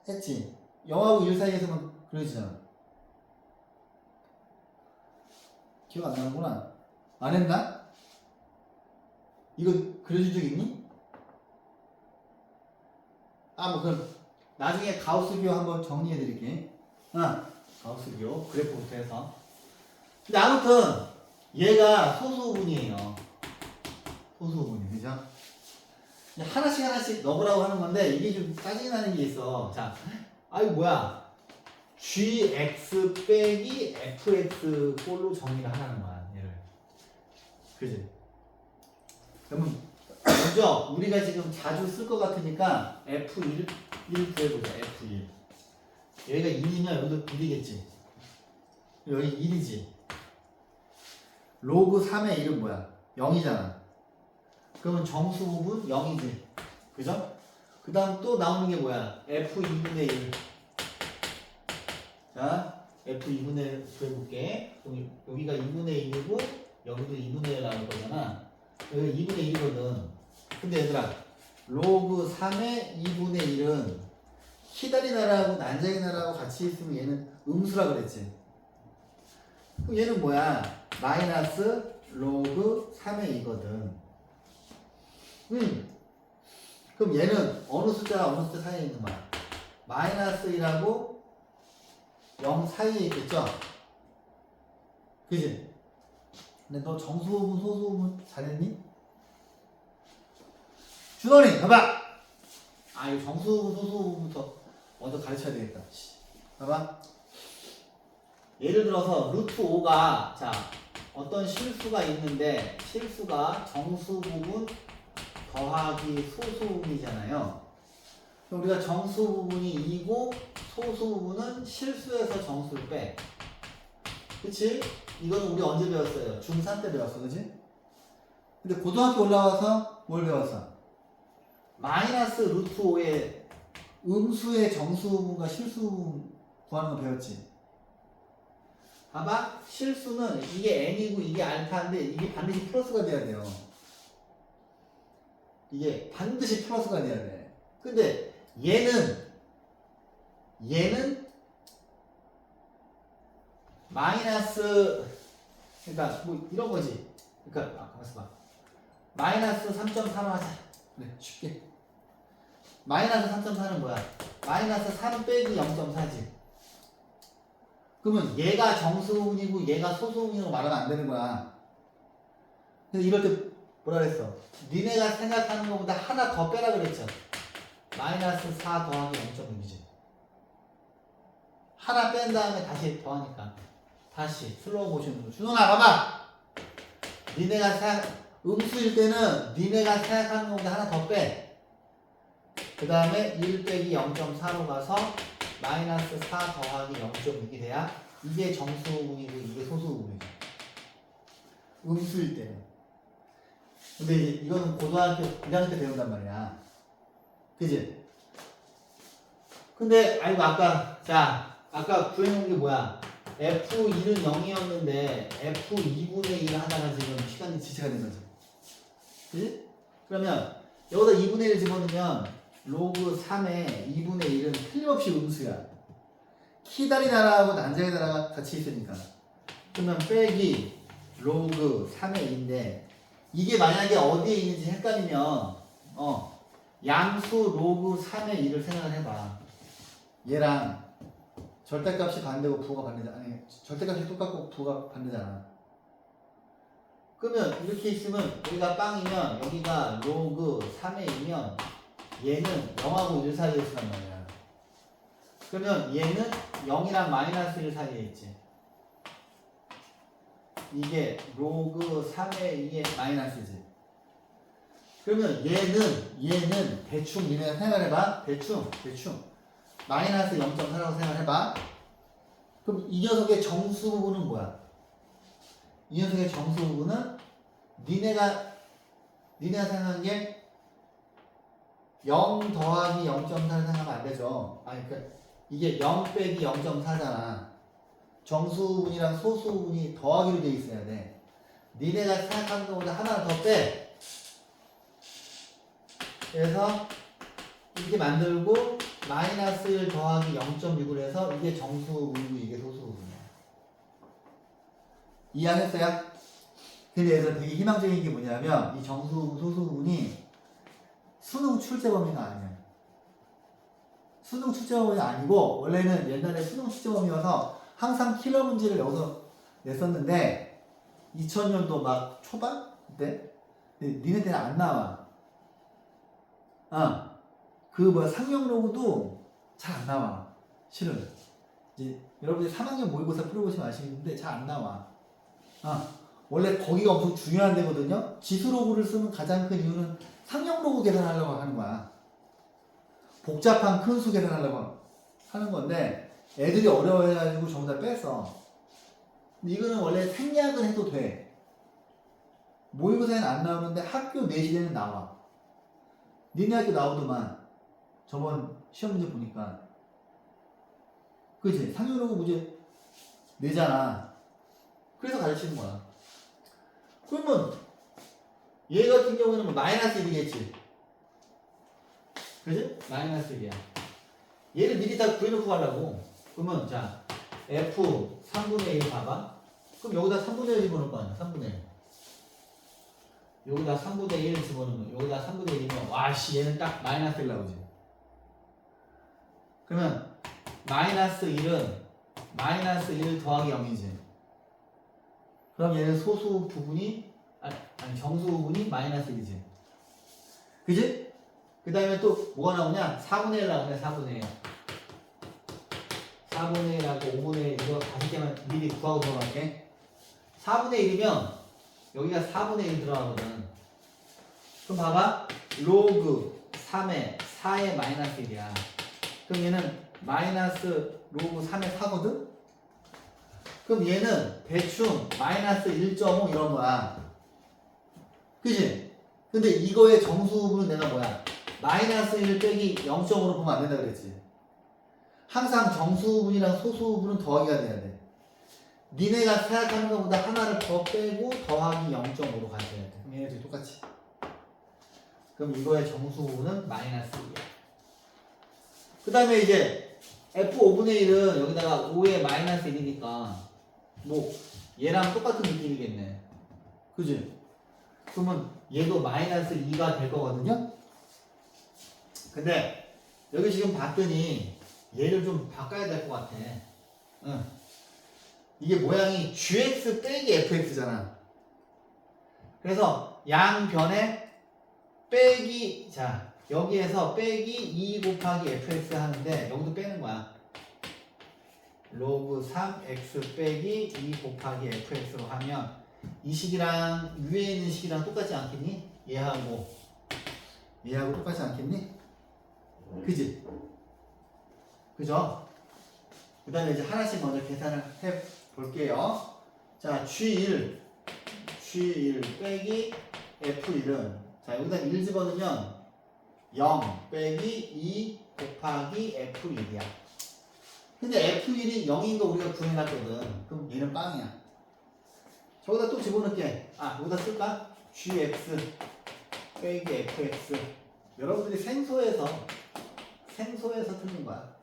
했지. 0하고 1 사이에서만 그려지잖아. 기억 안 나는구나. 안 했나? 이거 그려진 적 있니? 뭐 그럼 나중에 가우스 기호 한번 정리해 드릴게. 가우스 기호 그래프부터 해서. 근데 아무튼 얘가 소수분이에요. 소수분이, 그죠? 하나씩 넣으라고 하는 건데 이게 좀 짜증이 나는 게 있어. 자, 아이 뭐야? gx 빼기 fx 꼴로 정리를 하라는 거야, 얘를. 그지? 그러면 먼저 우리가 지금 자주 쓸 것 같으니까 f1 구해보자. f1. 여기가 2이면 여기도 1이겠지. 여기 1이지. 로그 3의 1은 뭐야? 0이잖아. 그러면 정수 부분 0이지. 그죠? 그 다음 또 나오는 게 뭐야? f2분의 1. 자, f2분의 1 구해볼게. 여기가 2분의 1이고 여기도 2분의 1 나올 거잖아. 여기 2분의 1이거든. 근데 얘들아, 로그 3의 2분의 1은 키다리 나라하고 난자리 나라하고 같이 있으면 얘는 음수라 그랬지. 그럼 얘는 뭐야? 마이너스 로그 3의 2거든. 그럼 얘는 어느 숫자와 어느 숫자 사이에 있는 거야? 마이너스 1하고 0 사이에 있겠죠? 그지? 근데 너 정수 부분, 소수 부분 잘했니? 준원이, 봐봐! 이거 정수 부분, 소수 부분부터 먼저 가르쳐야 되겠다. 봐봐. 예를 들어서 루트 5가, 자, 어떤 실수가 있는데, 실수가 정수 부분 더하기 소수 부분이잖아요. 그럼 우리가 정수 부분이 2고 소수 부분은 실수에서 정수를 빼. 그치? 이거는 우리 언제 배웠어요? 중3 때 배웠어, 그치? 근데 고등학교 올라와서 뭘 배웠어? 마이너스 루트 5의 음수의 정수 부분과 실수 부분 구하는 거 배웠지? 봐봐. 실수는 이게 n이고 이게 알파인데 이게 반드시 플러스가 돼야 돼요. 이게 반드시 플러스가 돼야 돼. 근데 얘는 마이너스, 그러니까 뭐 이런 거지. 그러니까 가만있어 봐. 마이너스 3.3을 하자. 그래, 쉽게. 마이너스 3.4는 뭐야? 마이너스 3 빼기 0.4지. 그러면 얘가 정수분이고 얘가 소수분이라고 말하면 안 되는 거야. 그래서 이럴 때 뭐라 그랬어? 니네가 생각하는 것보다 하나 더 빼라 그랬죠. 마이너스 4 더하기 0.6이지. 하나 뺀 다음에 다시 더하니까. 다시 슬로우 모션으로. 준호나 봐봐. 니네가 음수일 때는 니네가 생각하는 것보다 하나 더 빼. 그 다음에 1 빼기 0.4로 가서 마이너스 4 더하기 0.6이 돼야 이게 정수분이고 이게 소수분이죠. 음수일 때는. 근데 이제 이거는 고등학교 1학년 때 배운단 말이야. 그지? 근데 아이고 아까 구해놓은 게 뭐야? F1은 0이었는데 F2분의 1을 하다가 지금 시간이 지체가 된 거지. 그지? 그러면 여기다 2분의 1 집어넣으면 로그 3의 2분의 1은 틀림없이 음수야. 키다리 나라하고 난자리 나라가 같이 있으니까. 그러면 빼기 로그 3의 2인데 이게 만약에 어디에 있는지 헷갈리면 양수 로그 3의 2를 생각을 해봐. 얘랑 절대값이 반대고 부호가 반대잖아. 아니 절대값이 똑같고 부호가 반대잖아. 그러면 이렇게 있으면 여기가 빵이면 여기가 로그 3의 2면 얘는 0하고 1 사이에 있단 말이야. 그러면 얘는 0이랑 마이너스 1 사이에 있지. 이게 로그 3의 2의 마이너스지. 그러면 얘는 대충 니네가 생각해봐. 대충 마이너스 0.4라고 생각해봐. 그럼 이 녀석의 정수 부분은 뭐야? 이 녀석의 정수 부분은 니네가 생각한 게 0 더하기 0.4를 생각하면 안 되죠. 아니 이게 0 빼기 0.4잖아. 정수분이랑 소수분이 더하기로 돼 있어야 돼. 니네가 생각하는 것보다 하나 더 빼. 그래서 이렇게 만들고 마이너스 1 더하기 0.6을 해서 이게 정수분이고 이게 소수분이야. 이해하셨어요? 근데 여기서 되게 희망적인 게 뭐냐면 이 정수분, 소수분이 수능 출제 범위가 아니야. 수능 출제 범위가 아니고 원래는 옛날에 수능 출제 범위여서 항상 킬러 문제를 여기서 냈었는데 2000년도 막 초반? 그때? 니네 때는 안 나와. 상용로우도 잘 안 나와. 실은. 이제 여러분들 3학년 모의고사 풀어보시면 아시겠는데 잘 안 나와. 원래 거기가 엄청 중요한 데거든요. 지수로그를 쓰는 가장 큰 이유는 상용로그 계산하려고 하는 거야. 복잡한 큰 수 계산하려고 하는 건데 애들이 어려워해가지고 전부 다 뺐어. 근데 이거는 원래 생략은 해도 돼. 모의고사에는 안 나오는데 학교 내신에는 나와. 니네 학교 나오더만. 저번 시험 문제 보니까. 그치? 상용로그 문제 내잖아. 그래서 가르치는 거야. 그러면 얘 같은 경우에는 마이너스 1이겠지. 그지? 마이너스 1이야. 얘를 미리 다 구해놓고 가려고. 그러면 자 F 3분의 1 봐봐. 그럼 여기다 3분의 1 집어넣을 거 아니야. 3분의 1. 여기다 3분의 1 집어넣으면 여기다 3분의 1이면 와씨 얘는 딱 마이너스 1 나오지. 그러면 마이너스 1은 마이너스 1 더하기 0이지. 그럼 얘는 소수 부분이 아니 정수 부분이 마이너스 1이지. 그지? 그 다음에 또 뭐가 나오냐? 4분의 1 나오네. 4분의 1. 4분의 1하고 5분의 1 이거 5개만 미리 구하고 들어갈게. 4분의 1이면 여기가 4분의 1 들어가거든. 그럼 봐봐. 로그 3의 4의 마이너스 1이야. 그럼 얘는 마이너스 로그 3의 4거든? 그럼 얘는 대충 마이너스 1.5 이런 거야. 그치? 근데 이거의 정수분은 내가 뭐야? 마이너스 1 빼기 0.5로 보면 안 된다 그랬지. 항상 정수분이랑 소수분은 더하기가 돼야 돼. 니네가 생각하는 것보다 하나를 더 빼고 더하기 0.5로 가져야 돼. 그럼 얘네들이 똑같이. 그럼 이거의 정수분은 마이너스 1이야. 그 다음에 이제 F5분의 1은 여기다가 5의 마이너스 1이니까 뭐 얘랑 똑같은 느낌이겠네. 그지? 그러면 얘도 마이너스 2가 될 거거든요? 근데 여기 지금 봤더니 얘를 좀 바꿔야 될 것 같아. 응. 이게 모양이 gx 빼기 fx잖아. 그래서 양변에 빼기, 자 여기에서 빼기 2 곱하기 fx 하는데 여기도 빼는 거야. 로그 3x 빼기 2 곱하기 fx로 하면 이 식이랑 위에 있는 식이랑 똑같지 않겠니? 얘하고 똑같지 않겠니? 그지? 그죠? 그 다음에 이제 하나씩 먼저 계산을 해 볼게요. 자, G1 빼기 F1은 자, 여기다 1 집어넣으면 0 빼기 2 곱하기 F1이야. 근데 F1이 0인 거 우리가 구해놨거든. 그럼 얘는 빵이야. 저기다 또 집어넣을게. 아, 여기다 쓸까? GX 빼기 FX. 여러분들이 생소해서 틀린 거야.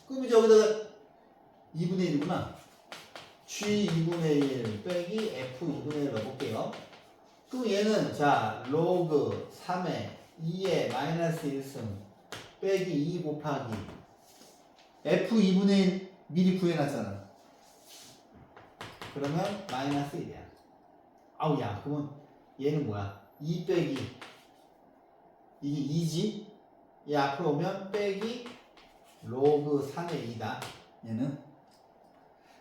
그럼 이제 여기다가 2분의 1이구나. G 2분의 1 빼기 F 2분의 1 넣어볼게요. 그럼 얘는 자 로그 3의 2의 마이너스 1승 빼기 2 곱하기 F 2분의 1 미리 구해놨잖아. 그러면 마이너스 1이야. 아우 야 그러면 얘는 뭐야? 2 빼기 이게 2지? 얘 앞으로 오면 빼기 로그 3의 2다. 얘는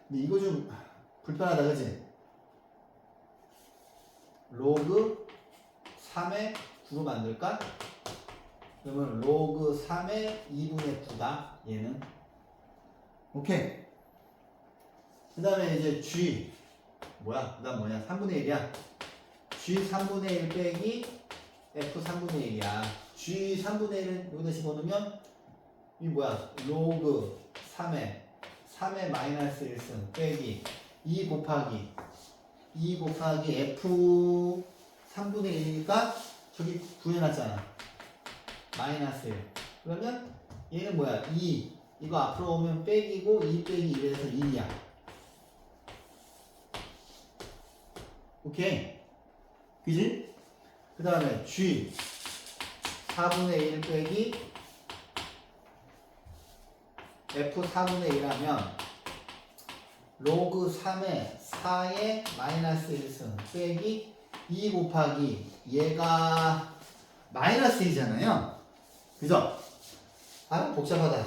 근데 이거 좀 불편하다 그지? 로그 3의 9로 만들까? 그러면 로그 3의 2분의 9다 얘는. 오케이. 그 다음에 이제 G 뭐야? 그 다음 뭐냐? 3분의 1이야. G 3분의 1 빼기 F 3분의 1이야. G 3분의 1은 여기다 집어넣으면 이 뭐야? 로그 3의 마이너스 1승 빼기 2 곱하기 F 3분의 1이니까 저기 구해놨잖아. 마이너스 1. 그러면 얘는 뭐야? 2. 이거 앞으로 오면 빼기고 2 빼기 1에서 1이야. 오케이. 그지? 그 다음에 G 4분의 1 빼기 F 4분의 1 하면 로그 3의 4의 마이너스 1승 빼기 2 곱하기 얘가 마이너스 1이잖아요. 그죠? 아 복잡하다.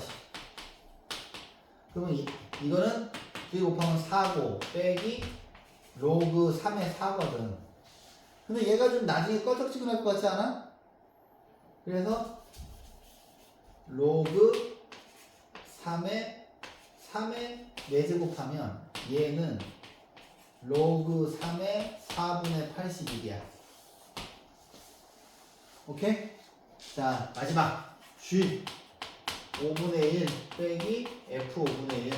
그러면 이거는 2 곱하면 4고 빼기 로그 3의 4거든. 근데 얘가 좀 나중에 꺼적지근할 것 같지 않아? 그래서 로그 3의 4제곱하면 얘는 로그 3의 4분의 81이야. 오케이? 자, 마지막 G 5분의 1 빼기 F 5분의 1.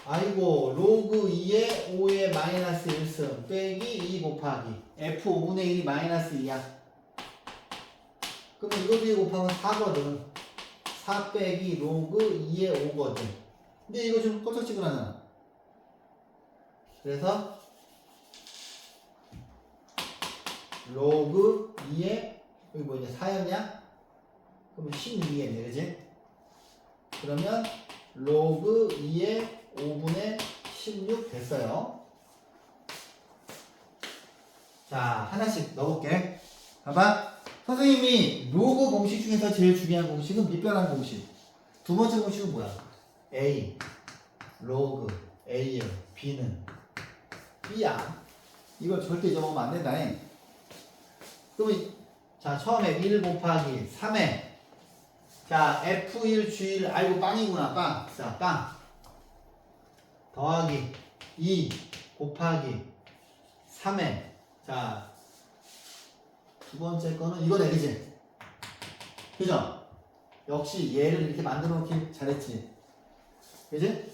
아이고 로그 2의 5의 마이너스 1승 빼기 2 곱하기 F 5분의 1이 마이너스 2야. 그럼 이거 뒤에 곱하면 4거든. 4 빼기 로그 2의 5거든. 근데 이거 좀 꺼적지근하잖아. 그래서 로그 2의 여기 뭐냐 4였냐? 그러면 16이겠네 그지? 그러면 로그 2의 5분의 16 됐어요. 자 하나씩 넣어볼게. 봐봐. 선생님이 로그 공식 중에서 제일 중요한 공식은 밑변환 공식. 두 번째 공식은 뭐야? A 로그 A의 B는 B야. 이걸 절대 잊어먹으면 안 된다. 그러면 자 처음에 1 곱하기 3에 자 F1 G1 아이고 빵이구나 빵. 자 빵 더하기 2 곱하기 3에 자 두 번째 거는 이거네 그지? 그죠? 역시 얘를 이렇게 만들어 놓기 잘했지 그지?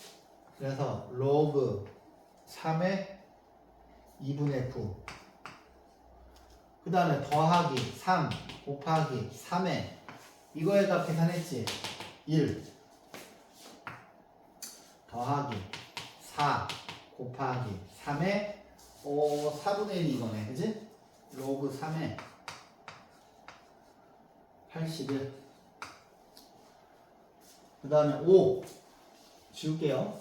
그래서 로그 3의 2분의 9 그 다음에 더하기 3 곱하기 3에 이거에다 계산했지 1 더하기 4 곱하기 3에 4분의 1이 이거네 그지? 로그 3에 81 그 다음에 5 지울게요.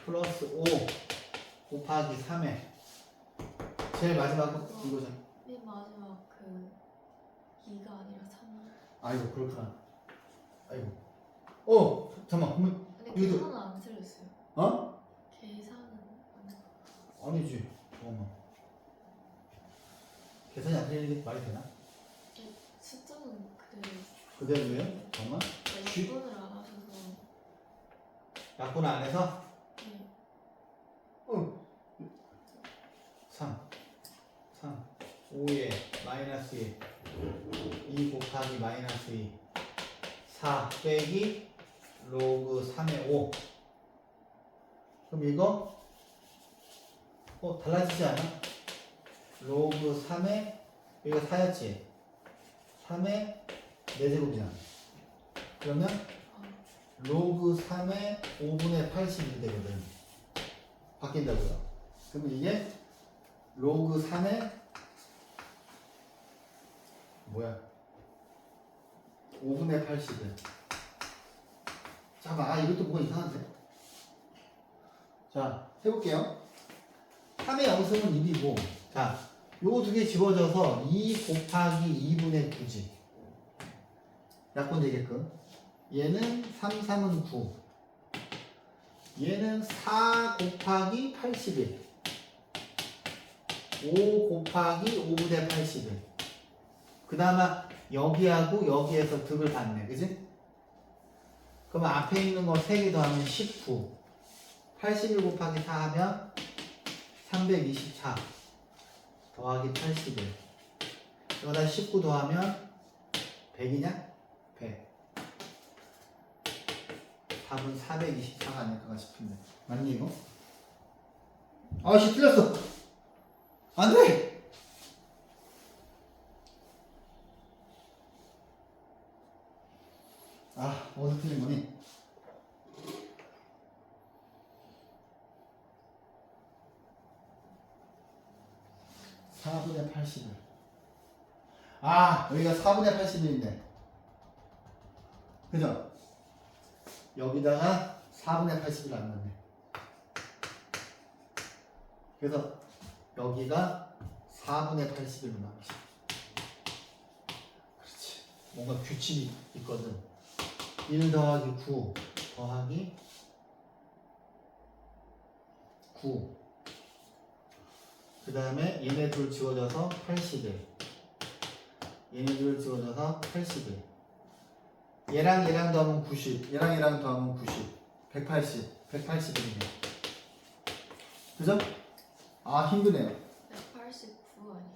플러스 5 곱하기 3에 제일 마지막 거 이거죠. 맨 마지막 그 2가 아니라 3. 아이고 그렇구나. 아이고 잠깐만 그러면 근데 근데 이거- 계산은 안 틀렸어요. 어? 계산은 아니지. 잠깐만. 계산이 안 되는 게 말이 되나? 숫자는 그대로. 그대로예요? 정말? 약분을 안 하셔서. 약분 안 해서? 네. 3 5에 마이너스 2 곱하기 마이너스 2 4 빼기 로그 3의 5 그럼 이거 달라지지 않아? 로그 3의 여기가 4였지? 3의 4제곱이잖아 그러면 로그 3의 5분의 81이 되거든 바뀐다고요 그러면 이게 로그 3의 뭐야 5분의 80을 잠깐만 이것도 뭐가 이상한데 자 해볼게요 3의 영승은 1이고 자 요거 두 개 집어져서 2 곱하기 2분의 9지 약분 되게끔 얘는 3, 3은 9 얘는 4 곱하기 81 5 곱하기 5분의 81 그 다음에 여기하고 여기에서 득을 받네 그지? 그러면 앞에 있는 거 3개 더하면 19 81 곱하기 4 하면 324 더하기 81 여기다 19 더하면 100이냐? 100 답은 424가 아닐까 싶은데 맞니 이거? 아씨 틀렸어 안돼! 어디서 틀린 거니? (4분의 80을) 여기가 4분의 81인데 그죠? 여기다가 4분의 80을 안 넣네 그래서 여기가 4분의 81로 나오지 그렇지 뭔가 규칙이 있거든 1 더하기 9 더하기 9 그 다음에 얘네들 지워져서 81 얘네들 지워져서 81 얘랑 얘랑 더하면 90 얘랑 얘랑 더하면 90 180 181이네 그죠? 힘드네요 189 아니에요?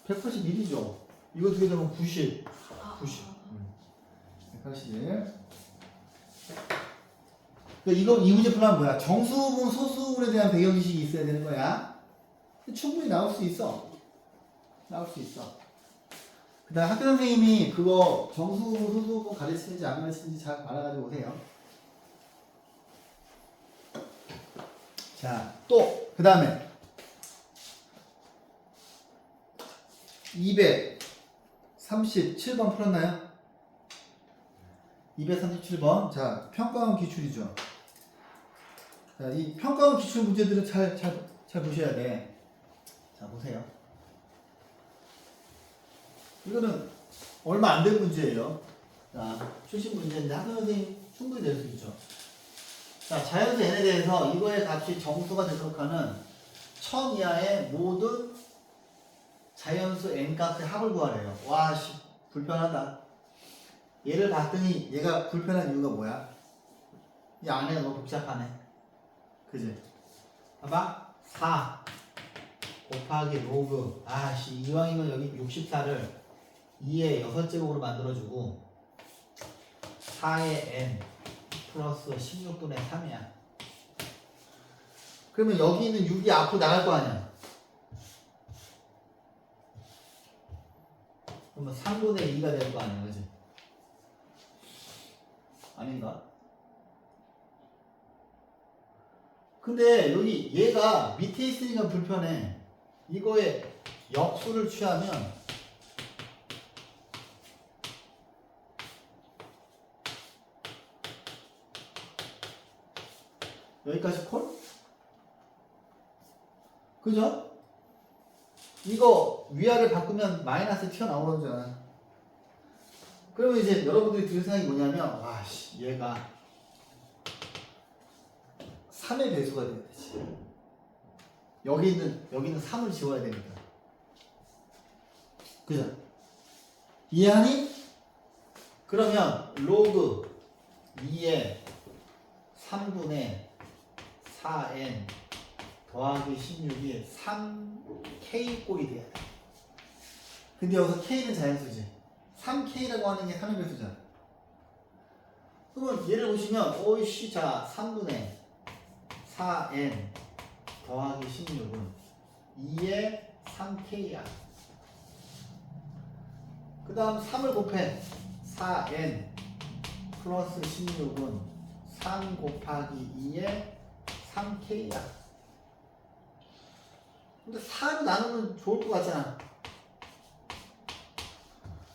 181이죠 이거 두 개 더하면 90 90 181 이거 이 문제 풀면 뭐야? 정수분, 소수분에 대한 배경지식이 있어야 되는 거야. 충분히 나올 수 있어. 나올 수 있어. 그 다음 학교 선생님이 그거 정수분, 소수분 가르치는지 안 가르치는지 잘 알아가지고 오세요. 자, 또, 그 다음에 237번 풀었나요? 237번. 자, 평가원 기출이죠. 자, 이 평가원 기출 문제들은 잘 보셔야 돼. 자, 보세요. 이거는 얼마 안 된 문제예요. 자, 출신 문제인데 학교 선생님 충분히 낼 수 있죠. 자, 자연수 n에 대해서 이거의 값이 정수가 되도록 하는 1000 이하의 모든 자연수 n 값의 합을 구하래요. 와, 씨, 불편하다. 얘를 봤더니 얘가 불편한 이유가 뭐야? 이 안에가 너무 복잡하네. 그지? 봐봐. 4 곱하기 로그. 이왕이면 여기 64를 2의 6제곱으로 만들어주고 4의 n 플러스 16분의 3이야. 그러면 여기 있는 6이 앞으로 나갈 거 아니야? 그러면 3분의 2가 될 거 아니야, 그지? 아닌가? 근데 여기 얘가 밑에 있으니까 불편해. 이거에 역수를 취하면 여기까지 콜? 그죠? 이거 위아래 바꾸면 마이너스 튀어나오는 거잖아. 그러면 이제 여러분들이 들을 생각이 뭐냐면 얘가 3의 배수가 돼야 되지. 여기는 3을 지워야 되니까. 그죠? 이해하니? 그러면 로그 2의 3분의 4n 더하기 16이 3k 꼴이 돼야 돼. 근데 여기서 k는 자연수지. 3k라고 하는 게 3의 배수잖아. 그러면 얘를 보시면 오이씨 자 3분의 4n 더하기 16은 2의 3k야. 그 다음 3을 곱해 4n 플러스 16은 3 곱하기 2의 3k야. 근데 4로 나누면 좋을 것 같잖아.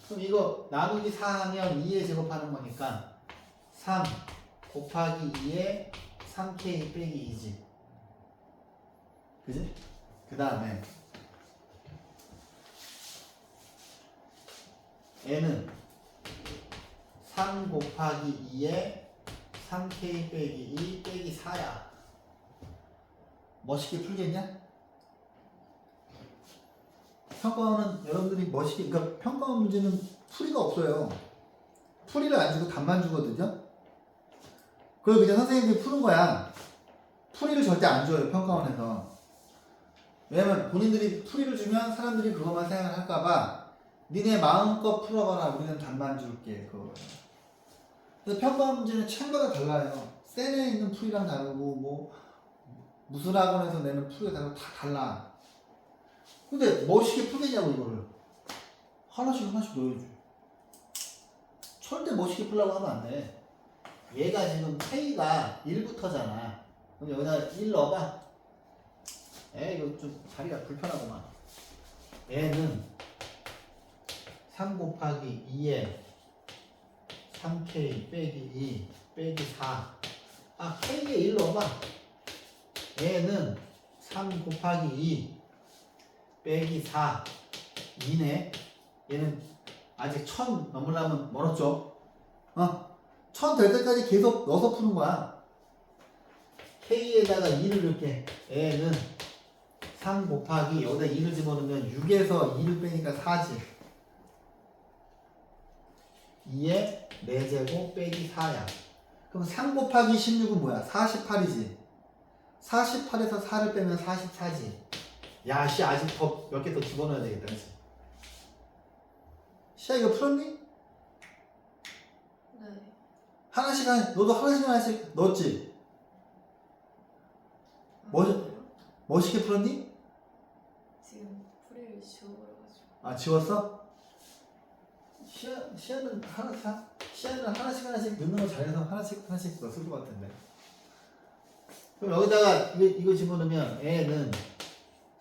그럼 이거 나누기 4 하면 2에 제곱하는 거니까 3 곱하기 2에 3k 빼기 2지. 그지? 그 다음에 n은 3 곱하기 2에 3k 빼기 2 빼기 4야. 멋있게 풀겠냐? 평가원은 여러분들이 멋있게, 그러니까 평가원 문제는 풀이가 없어요. 풀이를 안 주고 답만 주거든요. 그걸 그냥 선생님들이 푸는 거야. 풀이를 절대 안 줘요, 평가원에서. 왜냐면 본인들이 풀이를 주면 사람들이 그것만 생각을 할까봐 니네 마음껏 풀어봐라, 우리는 답만 줄게. 그거. 그래서 평가원 문제는 챔버가 달라요. 센에 있는 풀이랑 다르고 뭐 무슨 학원에서 내는 풀이가 다르고 다 달라. 근데 멋있게 풀겠냐고 이거를. 하나씩 넣어야지. 절대 멋있게 풀려고 하면 안 돼. 얘가 지금 K가 1부터잖아. 그럼 여기다 1 넣어봐. 이거 좀 자리가 불편하구만. 얘는 3 곱하기 2에 3K 빼기 2 빼기 4. 아, K에 1 넣어봐. 얘는 3 곱하기 2 빼기 4. 2네. 얘는 아직 1000 넘으려면 멀었죠. 1000 될 때까지 계속 넣어서 푸는 거야. K에다가 2를 넣을게. 얘는 3 곱하기 여기다 2를 집어넣으면 6에서 2를 빼니까 4지. 2에 4제곱 빼기 4야. 그럼 3 곱하기 16은 뭐야? 48이지. 48에서 4를 빼면 44지. 야, 씨, 아직 더 몇 개 더 집어넣어야 되겠다. 그치? 시아, 이거 풀었니? 네. 너도 하나씩 넣었지? 멋있게 풀었니? 지금 풀이를 지워버려가지고. 아, 지웠어? 시아는 하나씩 넣는 거 잘해서 하나씩 넣었을 것 같은데. 그럼 여기다가 이거 집어넣으면 애는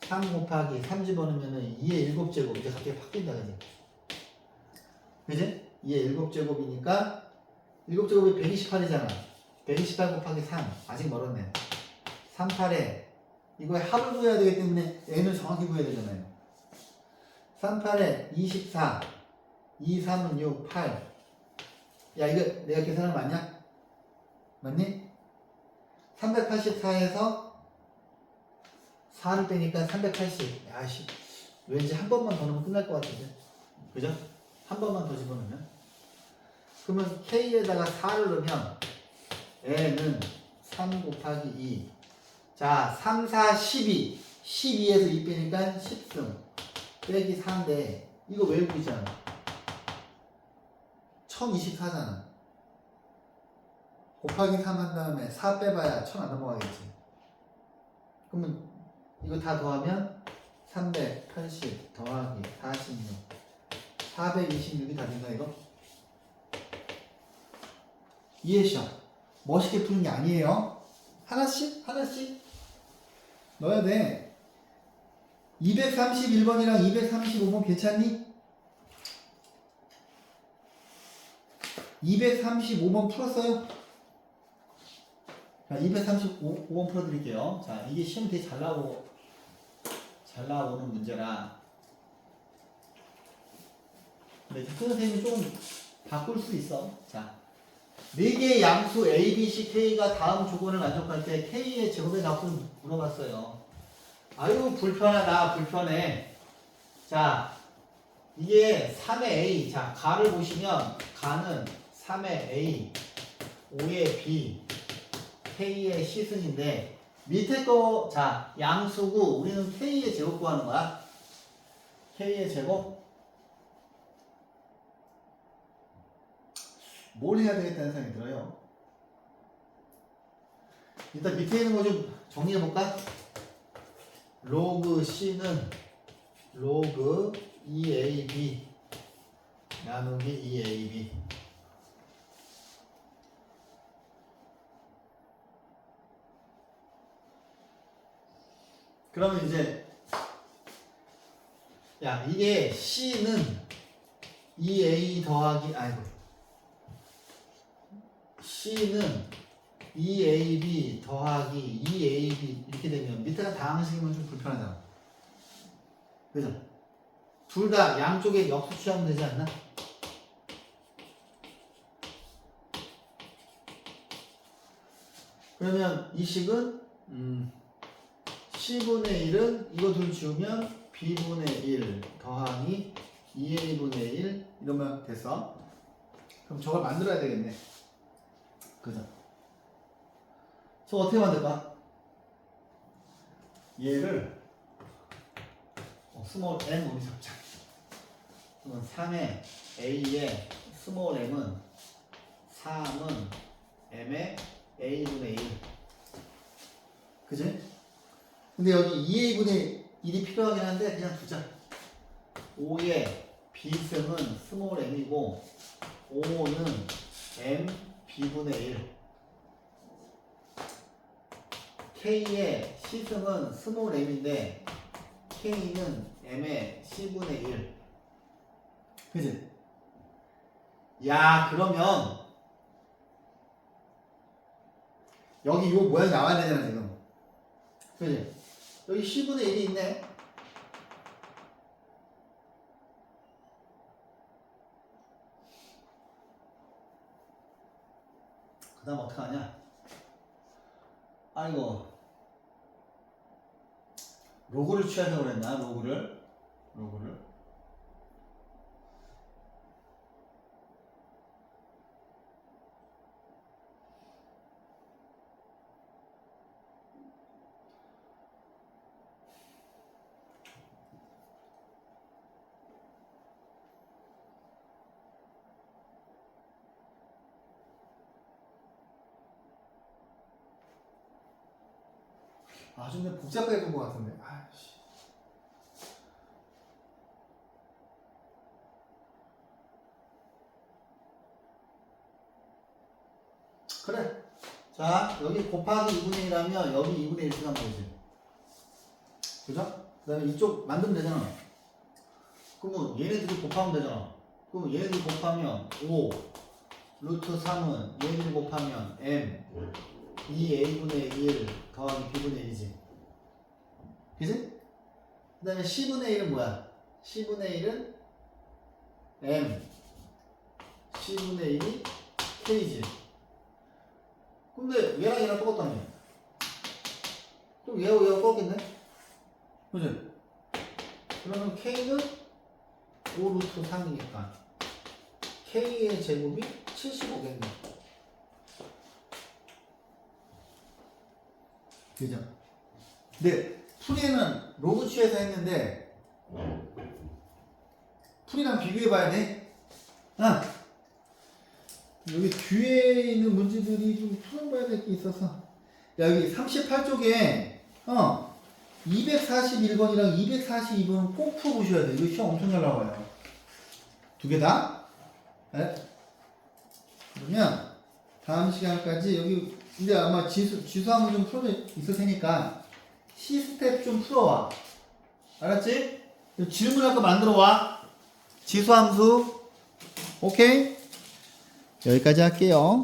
3 곱하기 3 집어넣으면 2의 7제곱 이제 갑자기 바뀐다, 그지? 그지? 2의 7제곱이니까 7제곱이 128이잖아. 128 곱하기 3 아직 멀었네. 38에 이거에 합을 구해야 되기 때문에 n을 정확히 구해야 되잖아요. 38에 24 2, 3은 6, 8. 야, 이거 내가 계산하면 맞냐? 맞니? 384에서 4를 빼니까 380. 야씨, 왠지 한 번만 더 넣으면 끝날 것 같은데. 그죠? 한 번만 더 집어넣으면. 그러면 K에다가 4를 넣으면 N은 3 곱하기 2. 자, 3, 4, 12. 12에서 2 빼니까 10승. 빼기 4인데, 이거 외우고 있잖아. 1024잖아. 곱하기 3 한 다음에 4 빼봐야 1000 안 넘어가겠지. 그러면 이거 다 더하면 380 더하기 46 426이 다 된다 이거? 이해시오. 멋있게 푸는 게 아니에요. 하나씩 넣어야 돼. 231번이랑 235번 괜찮니? 235번 풀었어요? 자, 235번 풀어드릴게요. 자, 이게 시험 되게 잘 나오는 문제라. 근데 선생님이 조금 바꿀 수 있어. 자, 네 개의 양수 A, B, C, K가 다음 조건을 만족할 때 K의 제곱의 값을 물어봤어요. 아유 불편하다 불편해. 자 이게 3의 A. 자 가를 보시면 가는 3의 A 5의 B K의 C승인데 밑에 거 자 양수고 우리는 K의 제곱 구하는 거야. K의 제곱 뭘 해야 되겠다는 생각이 들어요. 일단 밑에 있는 거 좀 정리해 볼까? 로그 C는 로그 2AB 나누기 2AB. 그러면 이제 야 이게 C는 2A 더하기 아이고 C는 2AB 더하기 2AB 이렇게 되면 밑에가 다항식이면 좀 불편하잖아. 그죠? 둘 다 양쪽에 역수 취하면 되지 않나? 그러면 이 식은 C분의 1은 이거 둘 지우면 B분의 1 더하기 2A분의 1 이러면 됐어. 그럼 저걸 만들어야 되겠네. 그죠? 저 어떻게 만들까? 얘를 스몰 m 우리 잡자. 그러면 3의 a의 스몰 m은 3은 m의 a분의 1. 그지? 근데 여기 2a분의 1이 필요하긴 한데 그냥 두자. 5의 b승은 스몰 m이고 5는 m b분의 1. K의 C승은 스몰 m인데 K는 m의 C분의 1. 그치? 야 그러면 여기 요 모양이 나와야 되잖아 지금. 그치? 여기 C분의 1이 있네. 그 다음 어떡하냐? 아이고 로그를 취하려고 그랬나? 로그를 아, 좀 복잡해진 것 같은데. 아이씨. 그래. 자, 여기 곱하기 2분의 1하면 여기 2분의 1 쓰면 되지. 그죠? 그 다음에 이쪽 만들면 되잖아. 그러면 얘네들이 곱하면 되잖아. 그럼 얘네들이 곱하면 5 루트 3은 얘네들이 곱하면 m 2a분의 1 더하기 b분의 1이지. 그지? 그 다음에 c분의 1은 뭐야? c분의 1은 m c분의 1이 k지. 근데 얘랑 얘랑 똑같다며. 그럼 얘하고 똑같겠네? 그지? 그러면 k는 5 루트 3이니까 k의 제곱이 75겠네. 그죠? 근데 풀이는 로그 취해서 했는데 풀이랑 비교해 봐야 돼. 여기 뒤에 있는 문제들이 좀 풀어봐야 될 게 있어서. 여기 38쪽에 241번이랑 242번은 꼭 풀어보셔야 돼. 이거 시험 엄청 잘 나와요. 두 개 다. 네? 그러면 다음 시간까지 여기 근데 아마 지수함은 좀 풀어져 있을 테니까 C스텝 좀 풀어와. 알았지? 질문할 거 만들어 와. 지수함수. 오케이? 여기까지 할게요.